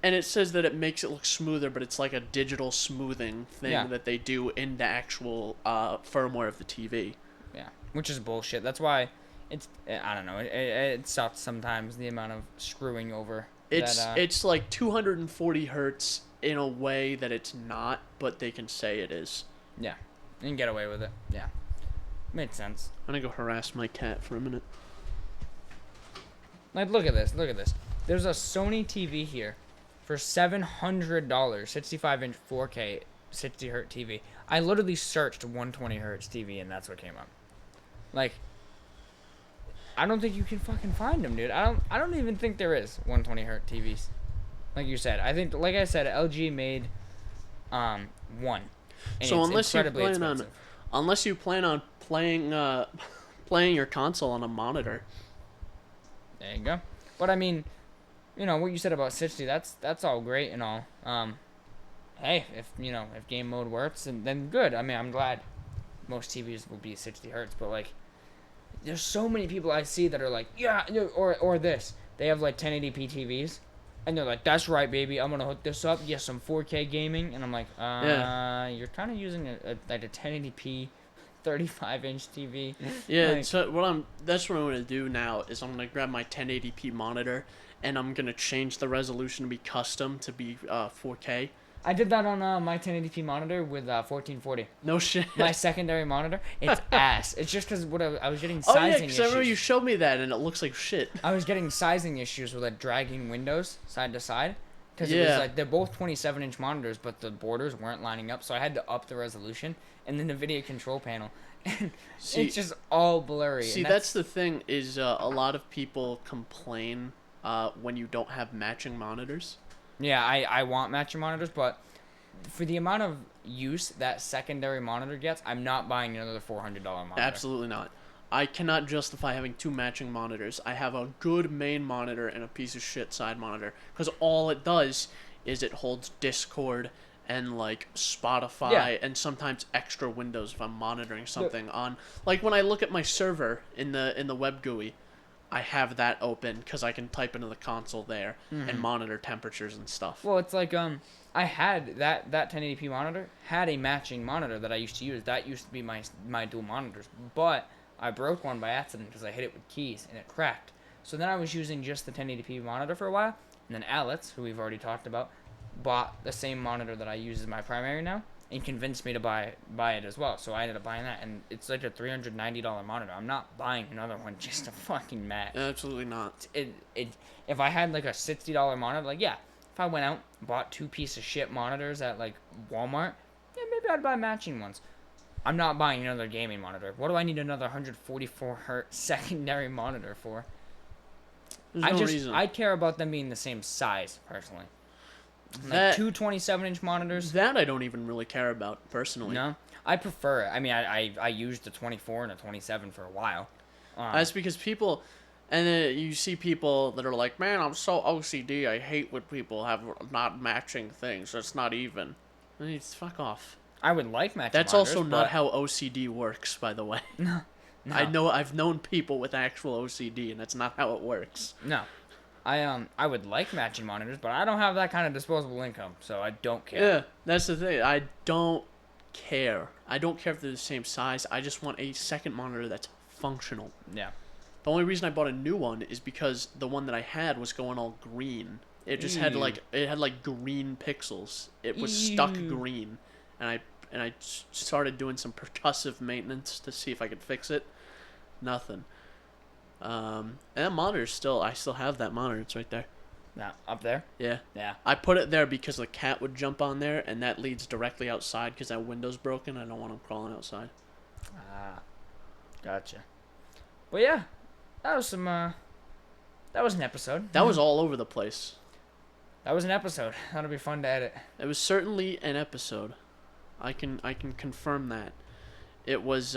And it says that it makes it look smoother, but it's like a digital smoothing thing that they do in the actual firmware of the TV. Yeah, which is bullshit. That's why I don't know. It sucks sometimes, the amount of screwing over. It's like 240 hertz in a way that it's not, but they can say it is. Yeah, and get away with it. Yeah, makes sense. I'm gonna go harass my cat for a minute. Like, look at this. There's a Sony TV here for $700, 65-inch 4K 60 hertz TV. I literally searched 120 hertz TV, and that's what came up. Like, I don't think you can fucking find them, dude. I don't even think there is 120 hertz TVs. Like you said, I think, like I said, LG made One. And So it's unless you plan on playing your console on a monitor. There you go. But I mean, what you said about 60, that's all great and all. Hey, if game mode works, then good. I mean, I'm glad most TVs will be 60 hertz, but like, there's so many people I see that are like, yeah, or this. They have like 1080p TVs, and they're like, that's right, baby, I'm gonna hook this up, get some 4K gaming, and I'm like, you're kind of using a 1080p 35-inch TV. Yeah, like, so that's what I'm gonna do now is I'm gonna grab my 1080p monitor and I'm gonna change the resolution to be custom to be 4K. I did that on my 1080p monitor with 1440. No shit. My secondary monitor, it's ass. It's just because I was getting Oh sizing yeah, issues. because I remember you showed me that and it looks like shit. I was getting sizing issues with like dragging windows side to side. Because it Yeah. was like, they're both 27-inch monitors, but the borders weren't lining up, so I had to up the resolution. And then the video control panel, and it's just all blurry. See, that's the thing is a lot of people complain when you don't have matching monitors. Yeah, I want matching monitors, but for the amount of use that secondary monitor gets, I'm not buying another $400 monitor. Absolutely not. I cannot justify having two matching monitors. I have a good main monitor and a piece of shit side monitor, because all it does is it holds Discord and like Spotify and sometimes extra windows if I'm monitoring something on. Like when I look at my server in the web GUI, I have that open because I can type into the console there and monitor temperatures and stuff. Well, it's like I had that 1080p monitor had a matching monitor that I used to use. That used to be my dual monitors, but I broke one by accident because I hit it with keys and it cracked. So then I was using just the 1080p monitor for a while, and then Alex, who we've already talked about, bought the same monitor that I use as my primary now and convinced me to buy it as well. So I ended up buying that, and it's like a $390 monitor. I'm not buying another one just to fucking match. Absolutely not. If I had like a $60 monitor, like if I went out and bought two piece of shit monitors at like Walmart, yeah, maybe I'd buy matching ones. I'm not buying another gaming monitor. What do I need another 144 hertz secondary monitor for? There's no reason. I care about them being the same size personally. That, like two 27-inch monitors. That I don't even really care about personally. No, I prefer it. I mean, I used a 24 and a 27 for a while. That's because people, and then you see people that are like, man, I'm so OCD. I hate when people have not matching things. It's not even. I mean, fuck off. I would like matching That's monitors, also not how OCD works, by the way. No. I've known people with actual OCD, and that's not how it works. No. I would like matching monitors, but I don't have that kind of disposable income, so I don't care. Yeah, that's the thing. I don't care. I don't care if they're the same size. I just want a second monitor that's functional. Yeah. The only reason I bought a new one is because the one that I had was going all green. It just had like green pixels. It was stuck green, and I started doing some percussive maintenance to see if I could fix it. Nothing. And that monitor I still have that monitor. It's right there. Yeah, up there? Yeah. Yeah. I put it there because the cat would jump on there, and that leads directly outside because that window's broken. I don't want him crawling outside. Ah, gotcha. But yeah, that was an episode. That was all over the place. That was an episode. That'll be fun to edit. It was certainly an episode. I can confirm that. It was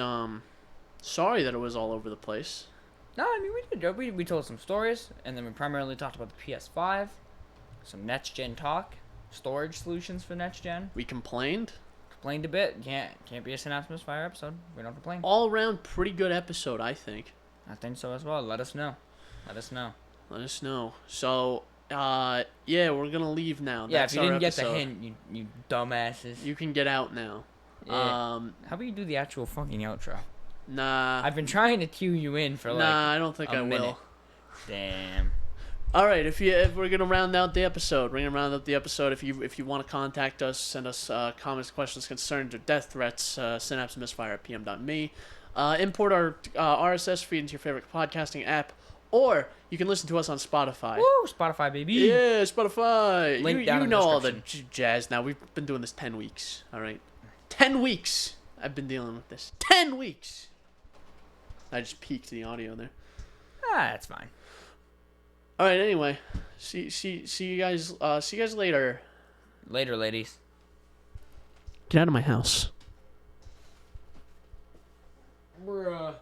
sorry that it was all over the place. No, I mean we did. We told some stories, and then we primarily talked about the PS5, some next gen talk, storage solutions for next gen. We complained a bit. Can't be a Synapse Misfire episode. We don't complain. All around pretty good episode, I think. I think so as well. Let us know. So yeah, we're gonna leave now. Yeah, That's if you didn't episode. get the hint, you dumbasses. You can get out now. Yeah. How about you do the actual fucking outro? Nah. I've been trying to cue you in for like I don't think I minute. will. Damn. All right, if we're gonna round out the episode, if you want to contact us, send us comments, questions, concerns, or death threats, synapsemisfire@pm.me. Import our RSS feed into your favorite podcasting app, or you can listen to us on Spotify. Woo, Spotify, baby. Yeah, Spotify. Link down in know the all the description. jazz now. We've been doing this 10 weeks, all right? 10 weeks I've been dealing with this. 10 weeks! I just peaked the audio there. That's fine. All right, anyway. See you guys later. Later, ladies. Get out of my house. Bruh.